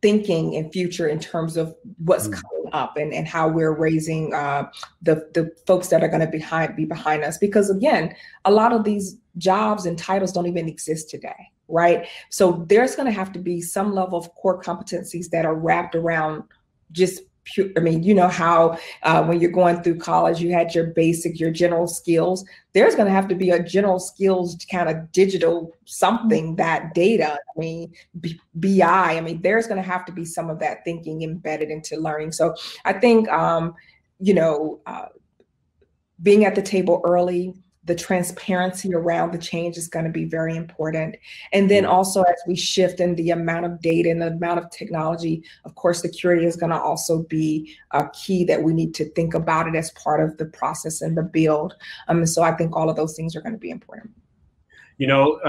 thinking in future in terms of what's coming up and how we're raising the folks that are going to be behind us. Because again, a lot of these jobs and titles don't even exist today, right? So there's going to have to be some level of core competencies that are wrapped around just I mean, you know how when you're going through college, you had your basic, your general skills. There's going to have to be a general skills kind of digital something, that data. I mean, BI. I mean, there's going to have to be some of that thinking embedded into learning. So I think, you know, being at the table early, the transparency around the change is going to be very important. And then also, as we shift in the amount of data and the amount of technology, of course, security is going to also be a key that we need to think about it as part of the process and the build. So I think all of those things are going to be important. You know,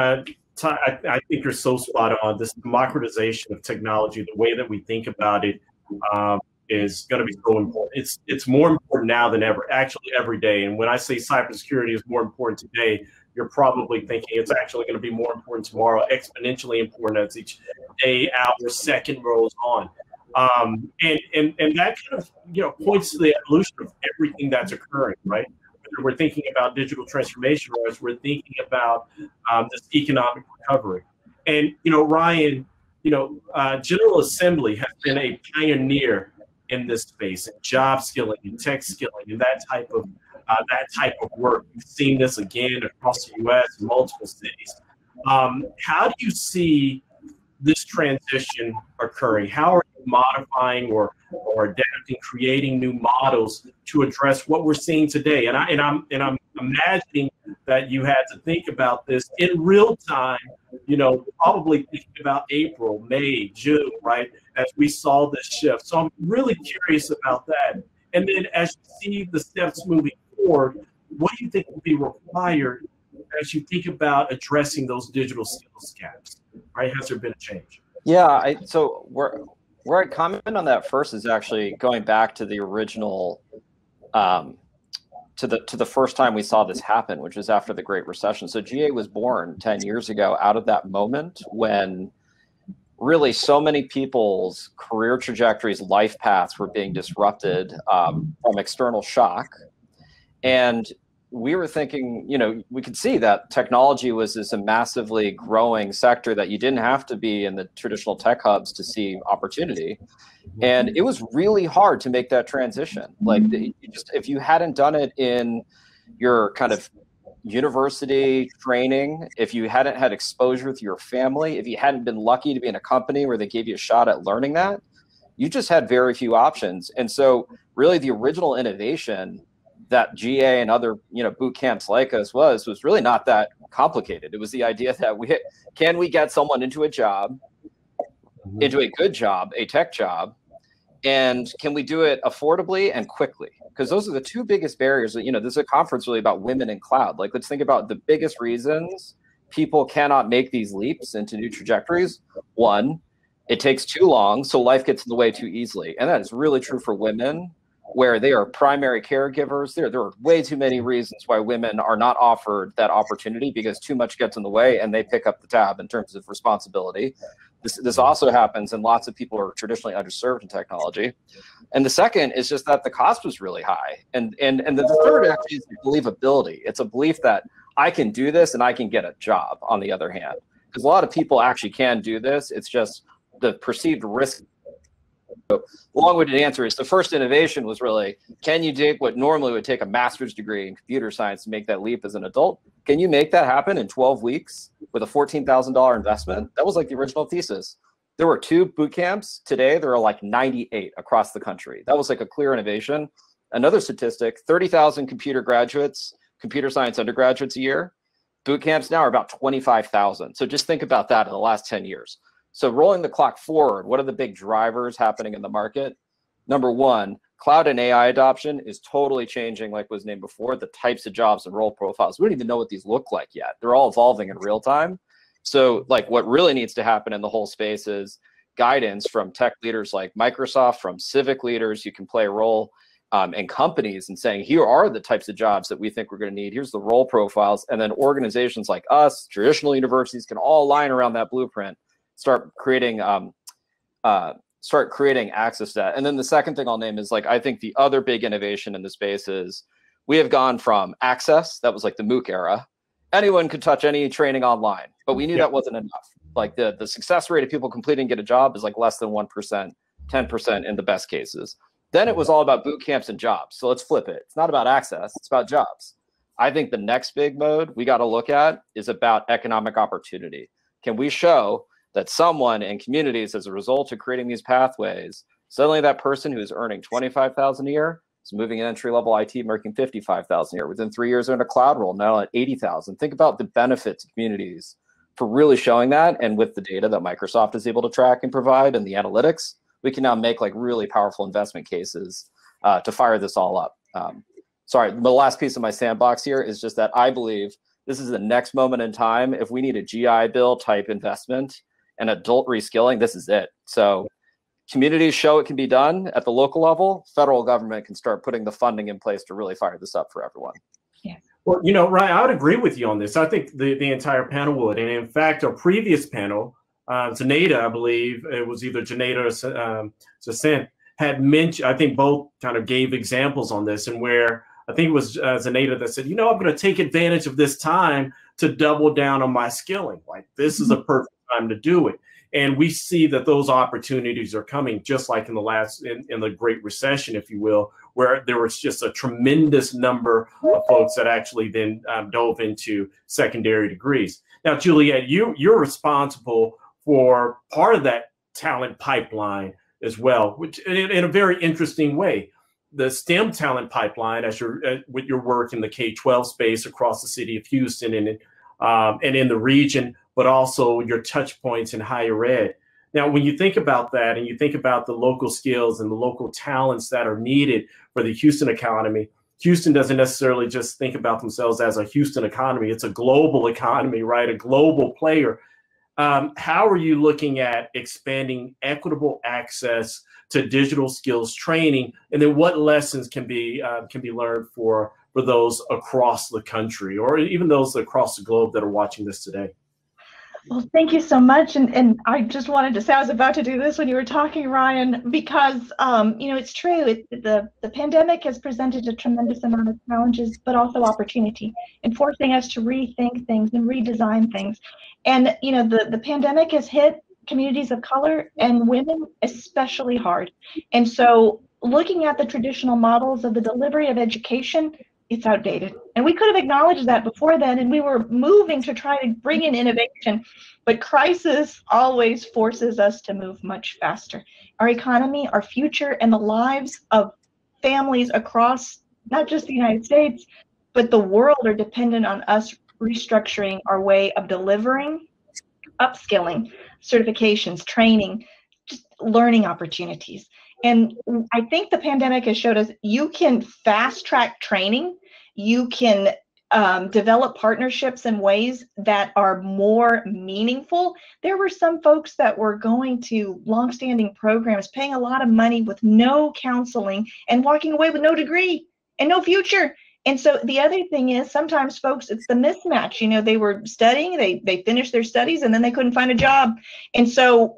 I think you're so spot on. This democratization of technology, the way that we think about it, is going to be so important. It's more important now than ever, actually every day. And when I say cybersecurity is more important today, you're probably thinking it's actually going to be more important tomorrow, exponentially important as each day, hour, second rolls on. And that kind of, you know, points to the evolution of everything that's occurring, right? Whether we're thinking about digital transformation or as we're thinking about this economic recovery. And, you know, Ryan, you know, General Assembly has been a pioneer in this space, and job skilling and tech skilling and that type of work. We've seen this again across the U.S. in multiple cities. How do you see this transition occurring? How are you modifying or adapting, creating new models to address what we're seeing today? And I'm imagining that you had to think about this in real time, you know, probably thinking about April, May, June, right, as we saw this shift. So I'm really curious about that. And then as you see the steps moving forward, what do you think will be required as you think about addressing those digital skills gaps, right? Has there been a change? Yeah, so where I comment on that first is actually going back to the original, to the first time we saw this happen, which was after the Great Recession. So GA was born 10 years ago out of that moment when really so many people's career trajectories, life paths were being disrupted from external shock. And we were thinking, you know, we could see that technology was a massively growing sector that you didn't have to be in the traditional tech hubs to see opportunity. And it was really hard to make that transition. Like, if you hadn't done it in your kind of university training, if you hadn't had exposure with your family, if you hadn't been lucky to be in a company where they gave you a shot at learning that, you just had very few options. And so really the original innovation that GA and other, you know, boot camps like us was really not that complicated. It was the idea that can we get someone into a job, into a good job, a tech job, and can we do it affordably and quickly? Because those are the two biggest barriers. You know, this is a conference really about women in cloud. Like, let's think about the biggest reasons people cannot make these leaps into new trajectories. One, it takes too long, so life gets in the way too easily. And that is really true for women, where they are primary caregivers. There are way too many reasons why women are not offered that opportunity, because too much gets in the way and they pick up the tab in terms of responsibility. This also happens, and lots of people are traditionally underserved in technology. And the second is just that the cost was really high. And the third actually is believability. It's a belief that I can do this and I can get a job, on the other hand. Because a lot of people actually can do this. It's just the perceived risk. So long-winded answer is the first innovation was really, can you take what normally would take a master's degree in computer science to make that leap as an adult? Can you make that happen in 12 weeks with a $14,000 investment? That was like the original thesis. There were 2 boot camps. Today, there are like 98 across the country. That was like a clear innovation. Another statistic, 30,000 computer graduates, computer science undergraduates a year. Boot camps now are about 25,000. So just think about that in the last 10 years. So rolling the clock forward, what are the big drivers happening in the market? Number one, cloud and AI adoption is totally changing, like was named before, the types of jobs and role profiles. We don't even know what these look like yet. They're all evolving in real time. So like what really needs to happen in the whole space is guidance from tech leaders like Microsoft, from civic leaders. You can play a role in companies and saying, here are the types of jobs that we think we're going to need. Here's the role profiles. And then organizations like us, traditional universities, can all align around that blueprint. Start creating access to that. And then the second thing I'll name is, like, I think the other big innovation in the space is we have gone from access, that was like the MOOC era. Anyone could touch any training online, but we knew that wasn't enough. Like the success rate of people completing get a job is like less than 1%, 10% in the best cases. Then it was all about boot camps and jobs. So let's flip it. It's not about access, it's about jobs. I think the next big mode we got to look at is about economic opportunity. Can we show that someone in communities, as a result of creating these pathways, suddenly that person who's earning $25,000 a year is moving in entry-level IT, making $55,000 a year. Within 3 years, they're in a cloud role, now at $80,000. Think about the benefit to communities for really showing that. And with the data that Microsoft is able to track and provide and the analytics, we can now make like really powerful investment cases to fire this all up. Sorry, the last piece of my sandbox here is just that I believe this is the next moment in time. If we need a GI Bill type investment and adult reskilling, this is it. So communities show it can be done at the local level. Federal government can start putting the funding in place to really fire this up for everyone. Yeah. Well, you know, Ryan, I would agree with you on this. I think the entire panel would. And in fact, our previous panel, Zenaida, I believe, it was either Zenaida or Jacinth, had mentioned, I think both kind of gave examples on this, and where I think it was Zenaida that said, you know, I'm going to take advantage of this time to double down on my skilling. Like, this is a perfect time to do it. And we see that those opportunities are coming, just like in the Great Recession, if you will, where there was just a tremendous number of folks that actually then dove into secondary degrees. Now, Juliet, you're responsible for part of that talent pipeline as well, which in a very interesting way. The STEM talent pipeline, as with your work in the K-12 space across the city of Houston and in the region, but also your touch points in higher ed. Now, when you think about that and you think about the local skills and the local talents that are needed for the Houston economy, Houston doesn't necessarily just think about themselves as a Houston economy. It's a global economy, right? A global player. How are you looking at expanding equitable access to digital skills training, and then what lessons can be learned for those across the country, or even those across the globe that are watching this today? Well, thank you so much. And I just wanted to say, I was about to do this when you were talking, Ryan, because, you know, it's true. The pandemic has presented a tremendous amount of challenges, but also opportunity, and forcing us to rethink things and redesign things. And, you know, the pandemic has hit communities of color and women especially hard. And so looking at the traditional models of the delivery of education, it's outdated. And we could have acknowledged that before then, and we were moving to try to bring in innovation, but crisis always forces us to move much faster. Our economy, our future, and the lives of families across not just the United States, but the world are dependent on us restructuring our way of delivering, upskilling, certifications, training, just learning opportunities. And I think the pandemic has showed us you can fast track training. You can develop partnerships in ways that are more meaningful. There were some folks that were going to longstanding programs, paying a lot of money with no counseling and walking away with no degree and no future. And so the other thing is sometimes folks, it's the mismatch. You know, they were studying, they finished their studies, and then they couldn't find a job. And so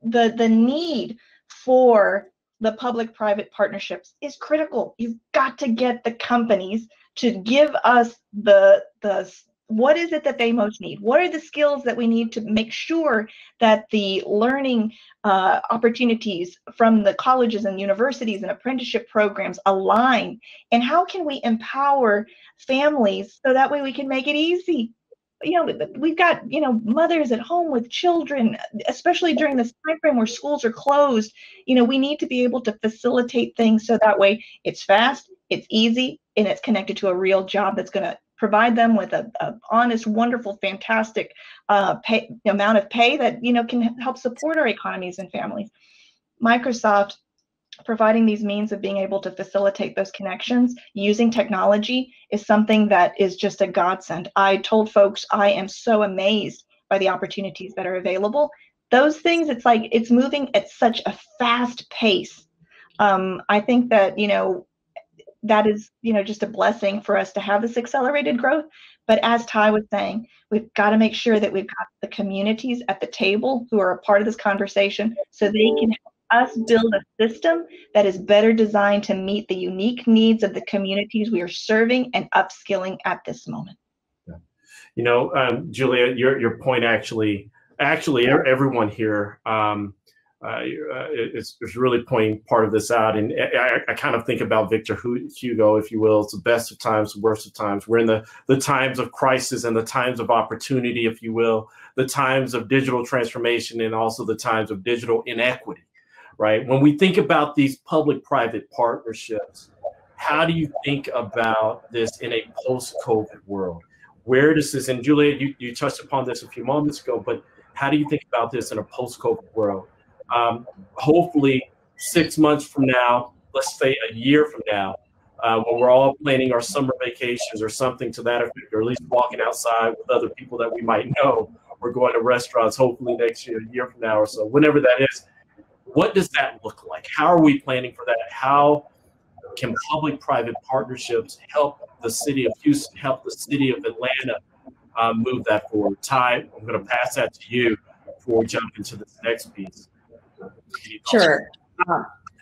the need for the public-private partnerships is critical. You've got to get the companies to give us the what is it that they most need? What are the skills that we need to make sure that the learning opportunities from the colleges and universities and apprenticeship programs align? And how can we empower families so that way we can make it easy? You know, we've got, you know, mothers at home with children, especially during this time frame where schools are closed. You know, we need to be able to facilitate things so that way it's fast, it's easy, and it's connected to a real job that's going to provide them with a honest, wonderful, fantastic amount of pay that, you know, can help support our economies and families. Microsoft providing these means of being able to facilitate those connections using technology is something that is just a godsend. I told folks I am so amazed by the opportunities that are available. Those things, it's like it's moving at such a fast pace. I think that, you know, that is, you know, just a blessing for us to have this accelerated growth. But as Ty was saying, we've got to make sure that we've got the communities at the table who are a part of this conversation so they can help us build a system that is better designed to meet the unique needs of the communities we are serving and upskilling at this moment. You know, Julia, your point actually everyone here it's really pointing part of this out. And I kind of think about Victor Hugo, if you will. It's the best of times, the worst of times. We're in the times of crisis and the times of opportunity, if you will, the times of digital transformation and also the times of digital inequity, right? When we think about these public-private partnerships, how do you think about this in a post-COVID world? Where does this, and Julia, you touched upon this a few moments ago, but how do you think about this in a post-COVID world? Hopefully 6 months from now, let's say a year from now, when we're all planning our summer vacations or something to that effect, or at least walking outside with other people that we might know, or going to restaurants, hopefully next year, a year from now or so, whenever that is, what does that look like? How are we planning for that? How can public-private partnerships help the city of Houston, help the city of Atlanta move that forward? Ty, I'm going to pass that to you before we jump into this next piece. Sure.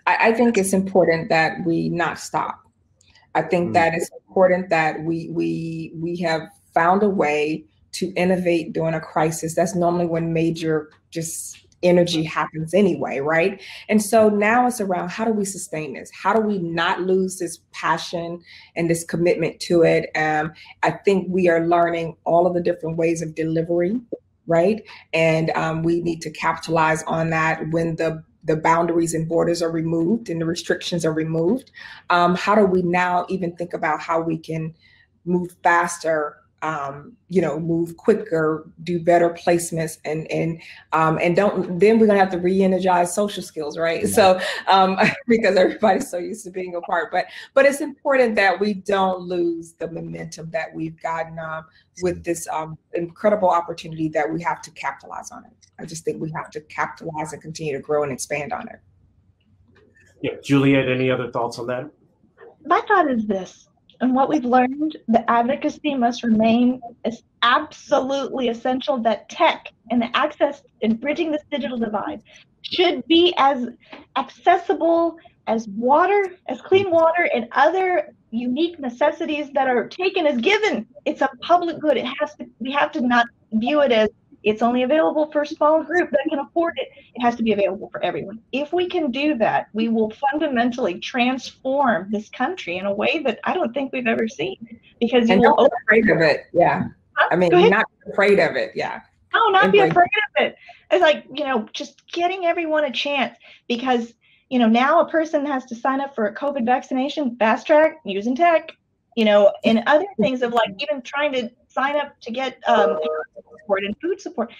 I think it's important that we not stop. I think that it's important that we have found a way to innovate during a crisis. That's normally when major just energy happens anyway, right? And so now it's around, how do we sustain this? How do we not lose this passion and this commitment to it? I think we are learning all of the different ways of delivery, right? And we need to capitalize on that when the boundaries and borders are removed and the restrictions are removed. How do we now even think about how we can move faster, move quicker, do better placements, and don't, then we're gonna have to re-energize social skills, right? So because everybody's so used to being apart, but it's important that we don't lose the momentum that we've gotten with this incredible opportunity that we have to capitalize on it. I just think we have to capitalize and continue to grow and expand on it. Yeah, Juliet, any other thoughts on that? My thought is this. And what we've learned, the advocacy must remain as absolutely essential, that tech and the access and bridging this digital divide should be as accessible as water, as clean water, and other unique necessities that are taken as given. It's a public good. We have to not view it as it's only available for a small group that can afford it. It has to be available for everyone. If we can do that, we will fundamentally transform this country in a way that I don't think we've ever seen. Because and don't be afraid of it. Yeah. I mean, not afraid of it. Yeah. No, not be afraid of it. It's like, just getting everyone a chance, because, now a person has to sign up for a COVID vaccination, fast track, using tech, and other things of like even trying to sign up to get support and food support.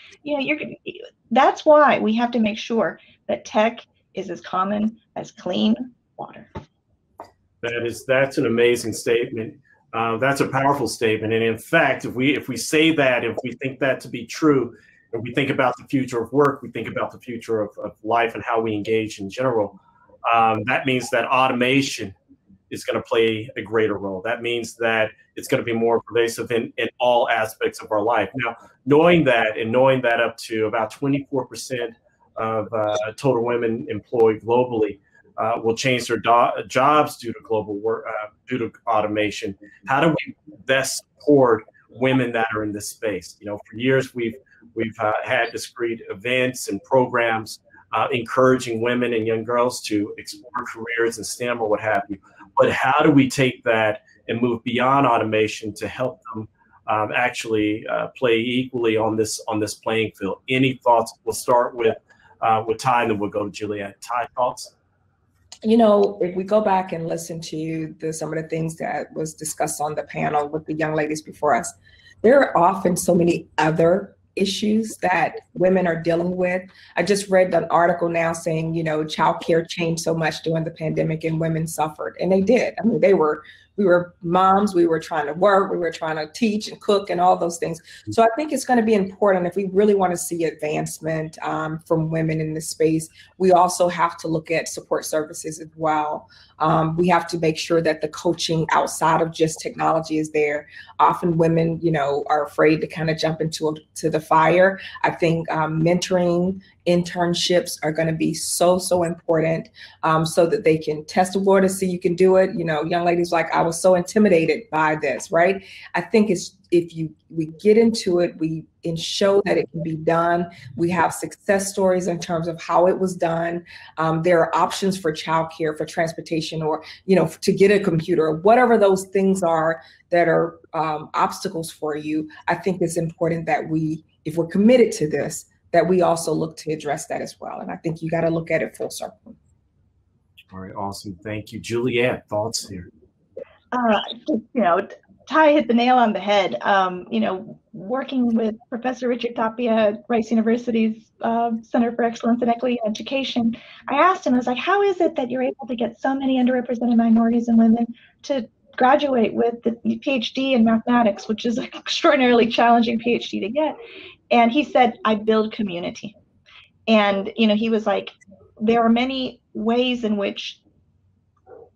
That's why we have to make sure that tech is as common as clean water. That's an amazing statement. That's a powerful statement. And in fact, if we say that, if we think that to be true, and we think about the future of work, we think about the future of life and how we engage in general, that means that automation is going to play a greater role. That means that it's going to be more pervasive in all aspects of our life. Now, knowing that up to about 24% of total women employed globally will change their jobs due to global work, due to automation. How do we best support women that are in this space? For years we've had discrete events and programs encouraging women and young girls to explore careers in STEM or what have you. But how do we take that and move beyond automation to help them actually play equally on this playing field? Any thoughts? We'll start with Ty, and then we'll go to Juliet. Ty, thoughts? If we go back and listen to some of the things that was discussed on the panel with the young ladies before us, there are often so many other issues that women are dealing with. I just read an article now saying, childcare changed so much during the pandemic and women suffered, and they did. I mean, we were moms, we were trying to work, we were trying to teach and cook and all those things. So I think it's going to be important if we really want to see advancement from women in this space. We also have to look at support services as well. We have to make sure that the coaching outside of just technology is there. Often women, are afraid to kind of jump into the fire. I think mentoring internships are going to be so important, so that they can test the water, see you can do it. You know, young ladies like, I was so intimidated by this, right? I think it's, we get into it, and show that it can be done. We have success stories in terms of how it was done. There are options for childcare, for transportation, or, you know, to get a computer, or whatever those things are that are obstacles for you. I think it's important that we, if we're committed to this, that we also look to address that as well. And I think you got to look at it full circle. All right, awesome. Thank you. Juliet, thoughts here? You know, Ty hit the nail on the head. You know, working with Professor Richard Tapia at Rice University's Center for Excellence in Equity in Education, I asked him, I was like, how is it that you're able to get so many underrepresented minorities and women to graduate with the PhD in mathematics, which is an extraordinarily challenging PhD to get? And he said, I build community. And, you know, he was like, there are many ways in which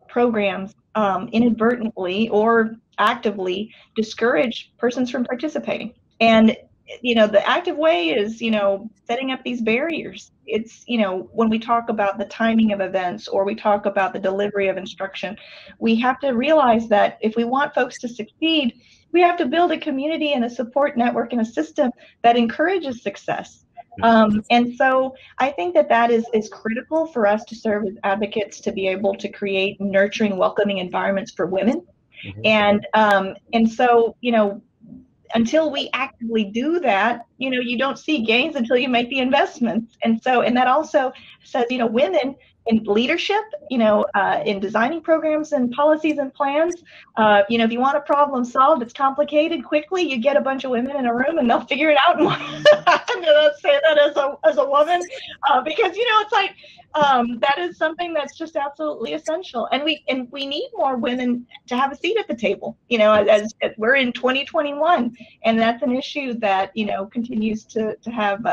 programs inadvertently or actively discourage persons from participating. And, you know, the active way is, you know, setting up these barriers. It's, you know, when we talk about the timing of events, or we talk about the delivery of instruction, we have to realize that if we want folks to succeed, we have to build a community and a support network and a system that encourages success. And so I think that that is critical for us to serve as advocates, to be able to create nurturing, welcoming environments for women. Mm-hmm. And so, you know, until we actively do that, you know, you don't see gains until you make the investments. And so, and that also says, you know, women in leadership, you know, in designing programs and policies and plans, you know, if you want a problem solved, it's complicated, quickly, you get a bunch of women in a room and they'll figure it out. And let's say that as a woman, because, you know, it's like, that is something that's just absolutely essential. And we need more women to have a seat at the table, you know, as we're in 2021, and that's an issue that, you know, continues to have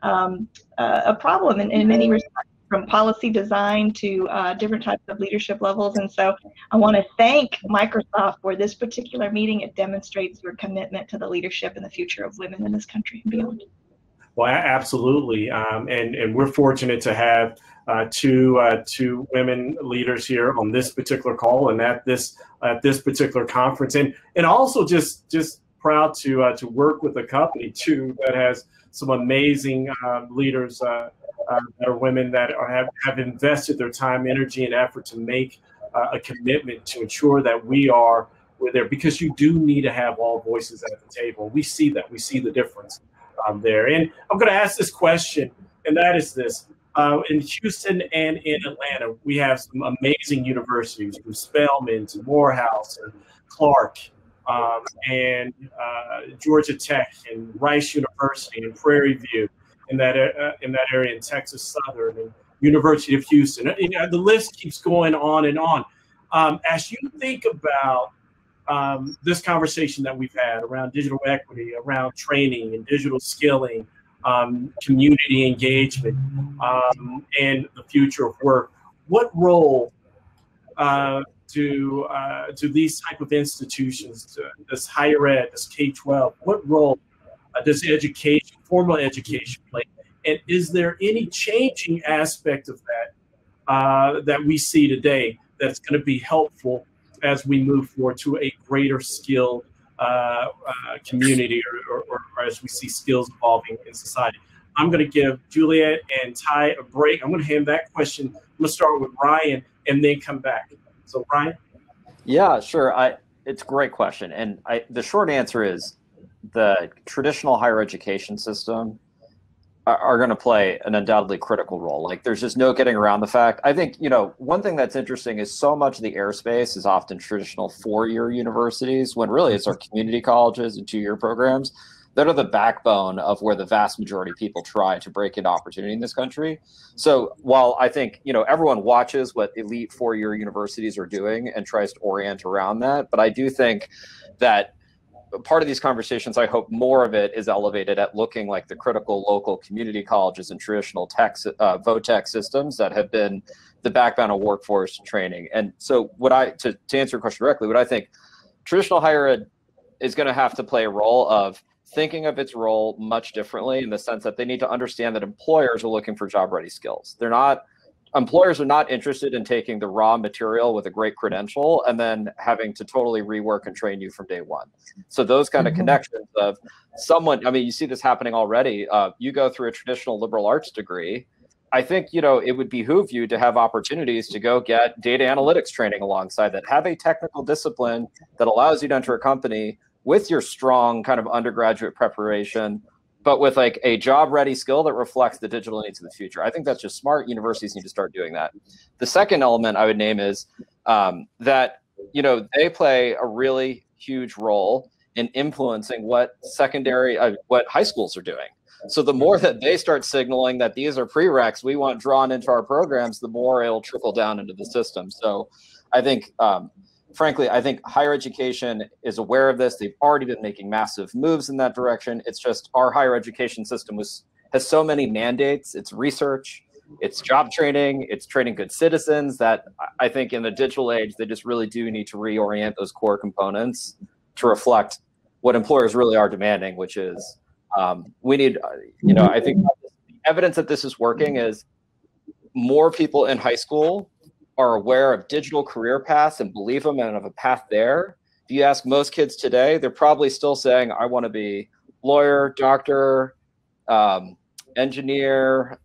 a problem in many respects, from policy design to different types of leadership levels. And so I want to thank Microsoft for this particular meeting. It demonstrates your commitment to the leadership and the future of women in this country and beyond. Well, absolutely. And we're fortunate to have two women leaders here on this particular call and at this particular conference. And also just proud to work with a company too that has some amazing leaders that are women that have invested their time, energy, and effort to make a commitment to ensure that we're there, because you do need to have all voices at the table. We see that. We see the difference there. And I'm going to ask this question, and that is this. In Houston and in Atlanta, we have some amazing universities, from Spelman to Morehouse and Clark, and Georgia Tech and Rice University and Prairie View in that area in Texas Southern, and University of Houston. The list keeps going on and on. As you think about this conversation that we've had around digital equity, around training and digital skilling, community engagement, and the future of work, what role do these type of institutions, this higher ed, this K-12, what role does education, formal education play? And is there any changing aspect of that that we see today that's going to be helpful as we move forward to a greater skilled community, or as we see skills evolving in society? I'm going to give Juliet and Ty a break. I'm going to hand that question. I'm going to start with Ryan and then come back. So Ryan? Yeah, sure. It's a great question. And the short answer is the traditional higher education system are going to play an undoubtedly critical role. Like, there's just no getting around the fact. I think, you know, one thing that's interesting is so much of the airspace is often traditional four-year universities, when really it's our community colleges and two-year programs that are the backbone of where the vast majority of people try to break into opportunity in this country. So while I think, you know, everyone watches what elite four-year universities are doing and tries to orient around that, but I do think that part of these conversations, I hope more of it is elevated at looking like the critical local community colleges and traditional tech, vo-tech systems that have been the backbone of workforce training. And so to answer your question directly, what I think traditional higher ed is going to have to play a role of thinking of its role much differently, in the sense that they need to understand that employers are looking for job-ready skills. Employers are not interested in taking the raw material with a great credential and then having to totally rework and train you from day one. So those kind of connections of someone, I mean, you see this happening already. You go through a traditional liberal arts degree, I think, you know, it would behoove you to have opportunities to go get data analytics training alongside that, have a technical discipline that allows you to enter a company with your strong kind of undergraduate preparation, but with like a job ready skill that reflects the digital needs of the future. I think that's just smart. Universities need to start doing that. The second element I would name is that, you know, they play a really huge role in influencing what what high schools are doing. So the more that they start signaling that these are prereqs we want drawn into our programs, the more it'll trickle down into the system. So I think, frankly, I think higher education is aware of this. They've already been making massive moves in that direction. It's just our higher education system has so many mandates. It's research, it's job training, it's training good citizens, that I think in the digital age, they just really do need to reorient those core components to reflect what employers really are demanding, which is we need, you know, I think the evidence that this is working is more people in high school are aware of digital career paths and believe them and have a path there. If you ask most kids today, they're probably still saying, I want to be lawyer, doctor, engineer,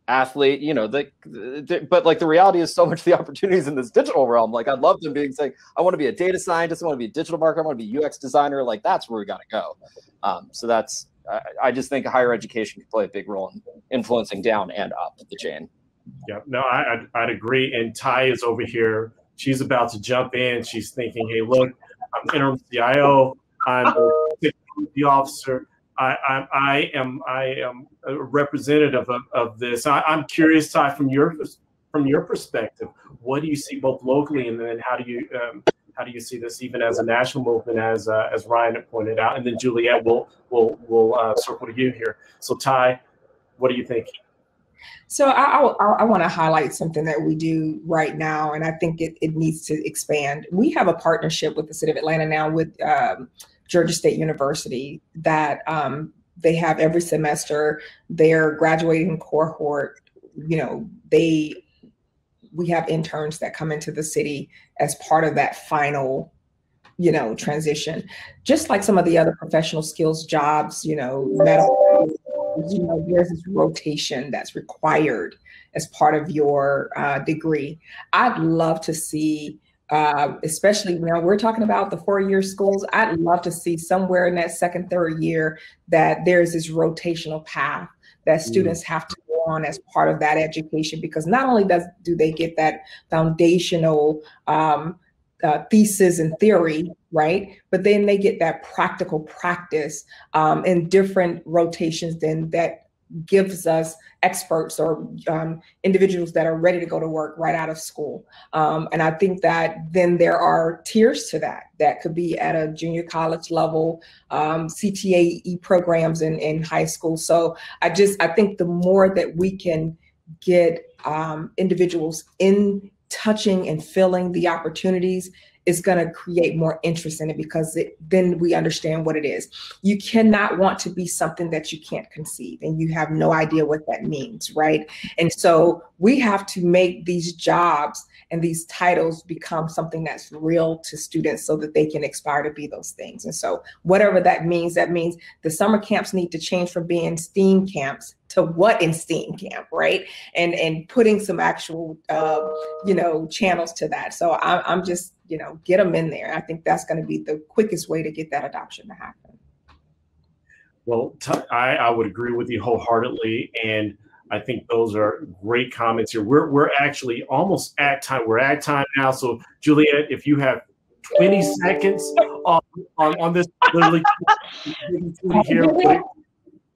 athlete, you know, but like the reality is so much of the opportunities in this digital realm. Like I'd love them being saying, I want to be a data scientist, I want to be a digital marketer, I want to be a UX designer. Like that's where we got to go. So that's, I just think higher education can play a big role in influencing down and up the chain. Yeah, no, I'd agree. And Ty is over here. She's about to jump in. She's thinking, hey, look, I'm interim CIO. I'm a security officer. I am a representative of this. I'm curious, Ty, from your perspective, what do you see both locally, and then how do you see this even as a national movement, as Ryan had pointed out, and then Juliet will circle to you here. So Ty, what do you think? So I want to highlight something that we do right now, and I think it needs to expand. We have a partnership with the City of Atlanta now with Georgia State University that they have every semester. Their graduating cohort, you know, we have interns that come into the city as part of that final, you know, transition. Just like some of the other professional skills jobs, you know, medical, you know, there's this rotation that's required as part of your degree. I'd love to see, especially now we're talking about the 4-year schools, I'd love to see somewhere in that second, third year that there's this rotational path that students have to go on as part of that education, because not only do they get that foundational thesis and theory, right? But then they get that practical practice in different rotations then that gives us experts or individuals that are ready to go to work right out of school. And I think that then there are tiers to that. That could be at a junior college level, CTAE programs in high school. So I think the more that we can get individuals in touching and filling the opportunities is going to create more interest in it, because then we understand what it is. You cannot want to be something that you can't conceive and you have no idea what that means, right? And so we have to make these jobs and these titles become something that's real to students so that they can aspire to be those things. And so whatever that means the summer camps need to change from being STEAM camps to what in STEAM camp, right? And putting some actual, you know, channels to that. So I'm just, you know, get them in there. I think that's going to be the quickest way to get that adoption to happen. Well, I would agree with you wholeheartedly. And I think those are great comments here. We're actually almost at time. We're at time now. So Juliet, if you have 20 seconds on this, literally here.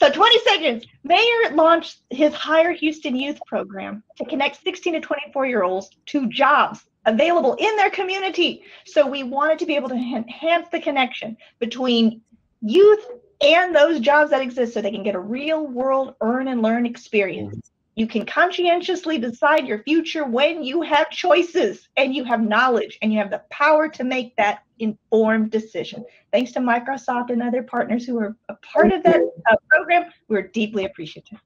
So 20 seconds. Mayor launched his Hire Houston Youth program to connect 16 to 24-year-olds to jobs available in their community. So we wanted to be able to enhance the connection between youth and those jobs that exist so they can get a real world earn and learn experience. You can conscientiously decide your future when you have choices and you have knowledge and you have the power to make that informed decision. Thanks to Microsoft and other partners who are a part of that program. We're deeply appreciative.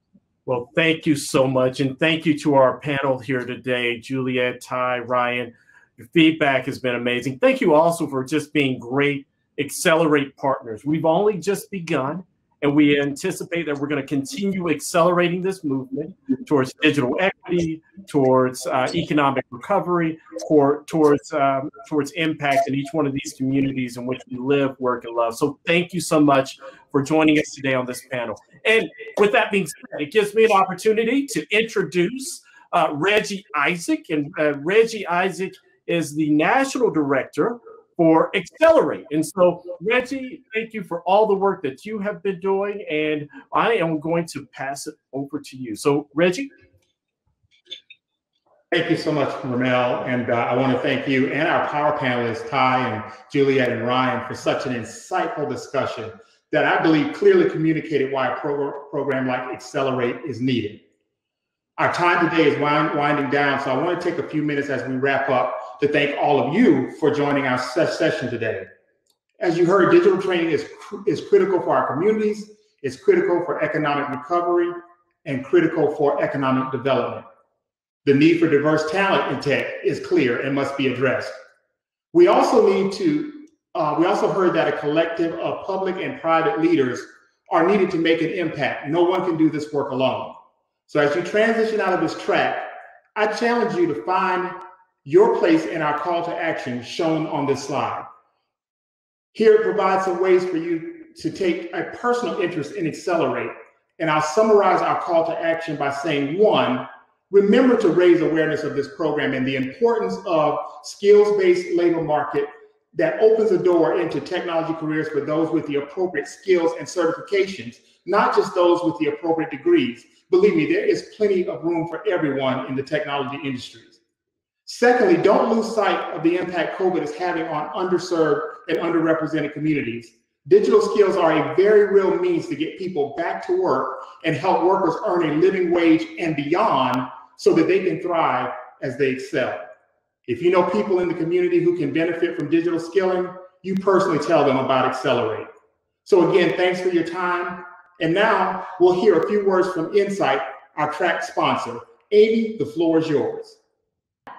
Well, thank you so much. And thank you to our panel here today, Juliet, Ty, Ryan. Your feedback has been amazing. Thank you also for just being great Accelerate partners. We've only just begun, and we anticipate that we're going to continue accelerating this movement towards digital equity, towards economic recovery, towards impact in each one of these communities in which we live, work, and love. So thank you so much for joining us today on this panel. And with that being said, it gives me an opportunity to introduce Reggie Isaac. And Reggie Isaac is the National Director for Accelerate. And so, Reggie, thank you for all the work that you have been doing, and I am going to pass it over to you. So, Reggie. Thank you so much, Ramel, and I want to thank you and our power panelists, Ty and Juliet and Ryan, for such an insightful discussion that I believe clearly communicated why a program like Accelerate is needed. Our time today is winding down, so I want to take a few minutes as we wrap up to thank all of you for joining our session today. As you heard, digital training is critical for our communities, it's critical for economic recovery, and critical for economic development. The need for diverse talent in tech is clear and must be addressed. We also heard that a collective of public and private leaders are needed to make an impact. No one can do this work alone. So as you transition out of this track, I challenge you to find your place in our call to action shown on this slide. Here it provides some ways for you to take a personal interest in Accelerate. And I'll summarize our call to action by saying, 1, remember to raise awareness of this program and the importance of skills-based labor market that opens a door into technology careers for those with the appropriate skills and certifications, not just those with the appropriate degrees. Believe me, there is plenty of room for everyone in the technology industries. Secondly, don't lose sight of the impact COVID is having on underserved and underrepresented communities. Digital skills are a very real means to get people back to work and help workers earn a living wage and beyond so that they can thrive as they excel. If you know people in the community who can benefit from digital skilling, you personally tell them about Accelerate. So again, thanks for your time. And now we'll hear a few words from Insight, our track sponsor. Amy, the floor is yours.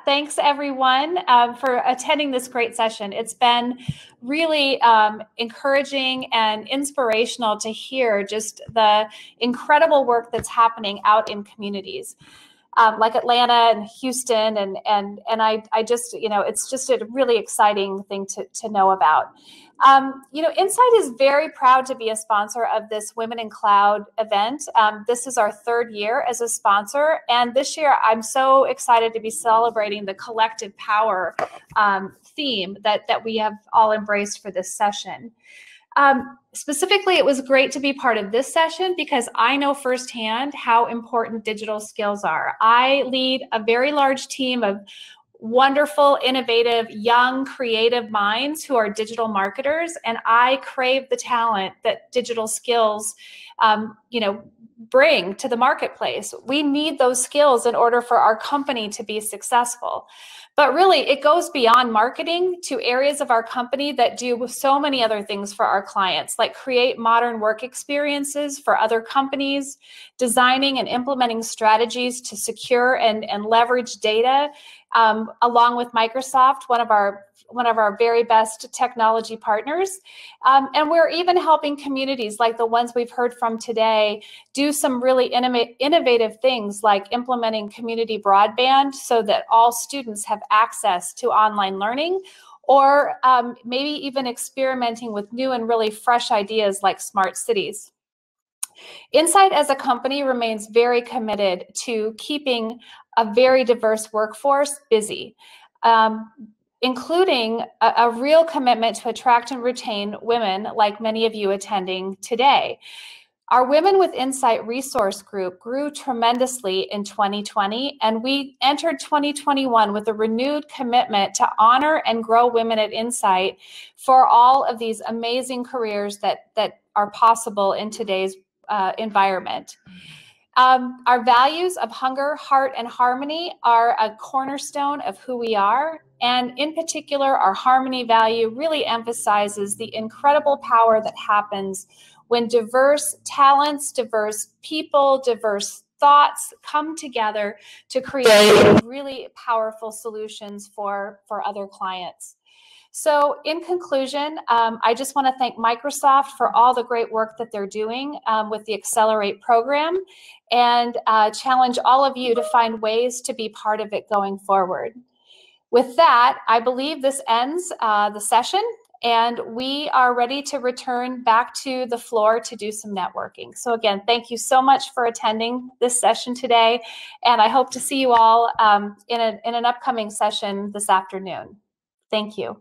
Thanks, everyone, for attending this great session. It's been really encouraging and inspirational to hear just the incredible work that's happening out in communities. Like Atlanta and Houston, and I just, it's just a really exciting thing to know about. Insight is very proud to be a sponsor of this Women in Cloud event. This is our 3rd year as a sponsor, and this year I'm so excited to be celebrating the collective power theme that we have all embraced for this session. Specifically, it was great to be part of this session because I know firsthand how important digital skills are. I lead a very large team of wonderful, innovative, young, creative minds who are digital marketers, and I crave the talent that digital skills, bring to the marketplace. We need those skills in order for our company to be successful. But really, it goes beyond marketing to areas of our company that do so many other things for our clients, like create modern work experiences for other companies, designing and implementing strategies to secure and leverage data, along with Microsoft, one of our very best technology partners. And we're even helping communities like the ones we've heard from today do some really innovative things like implementing community broadband so that all students have access to online learning, or maybe even experimenting with new and really fresh ideas like smart cities. Insight as a company remains very committed to keeping a very diverse workforce busy, including a real commitment to attract and retain women like many of you attending today. Our Women with Insight resource group grew tremendously in 2020, and we entered 2021 with a renewed commitment to honor and grow women at Insight for all of these amazing careers that are possible in today's environment. Our values of hunger, heart, and harmony are a cornerstone of who we are. And in particular, our harmony value really emphasizes the incredible power that happens when diverse talents, diverse people, diverse thoughts come together to create really powerful solutions for other clients. So in conclusion, I just want to thank Microsoft for all the great work that they're doing with the Accelerate program, and challenge all of you to find ways to be part of it going forward. With that, I believe this ends the session, and we are ready to return back to the floor to do some networking. So again, thank you so much for attending this session today, and I hope to see you all in an upcoming session this afternoon. Thank you.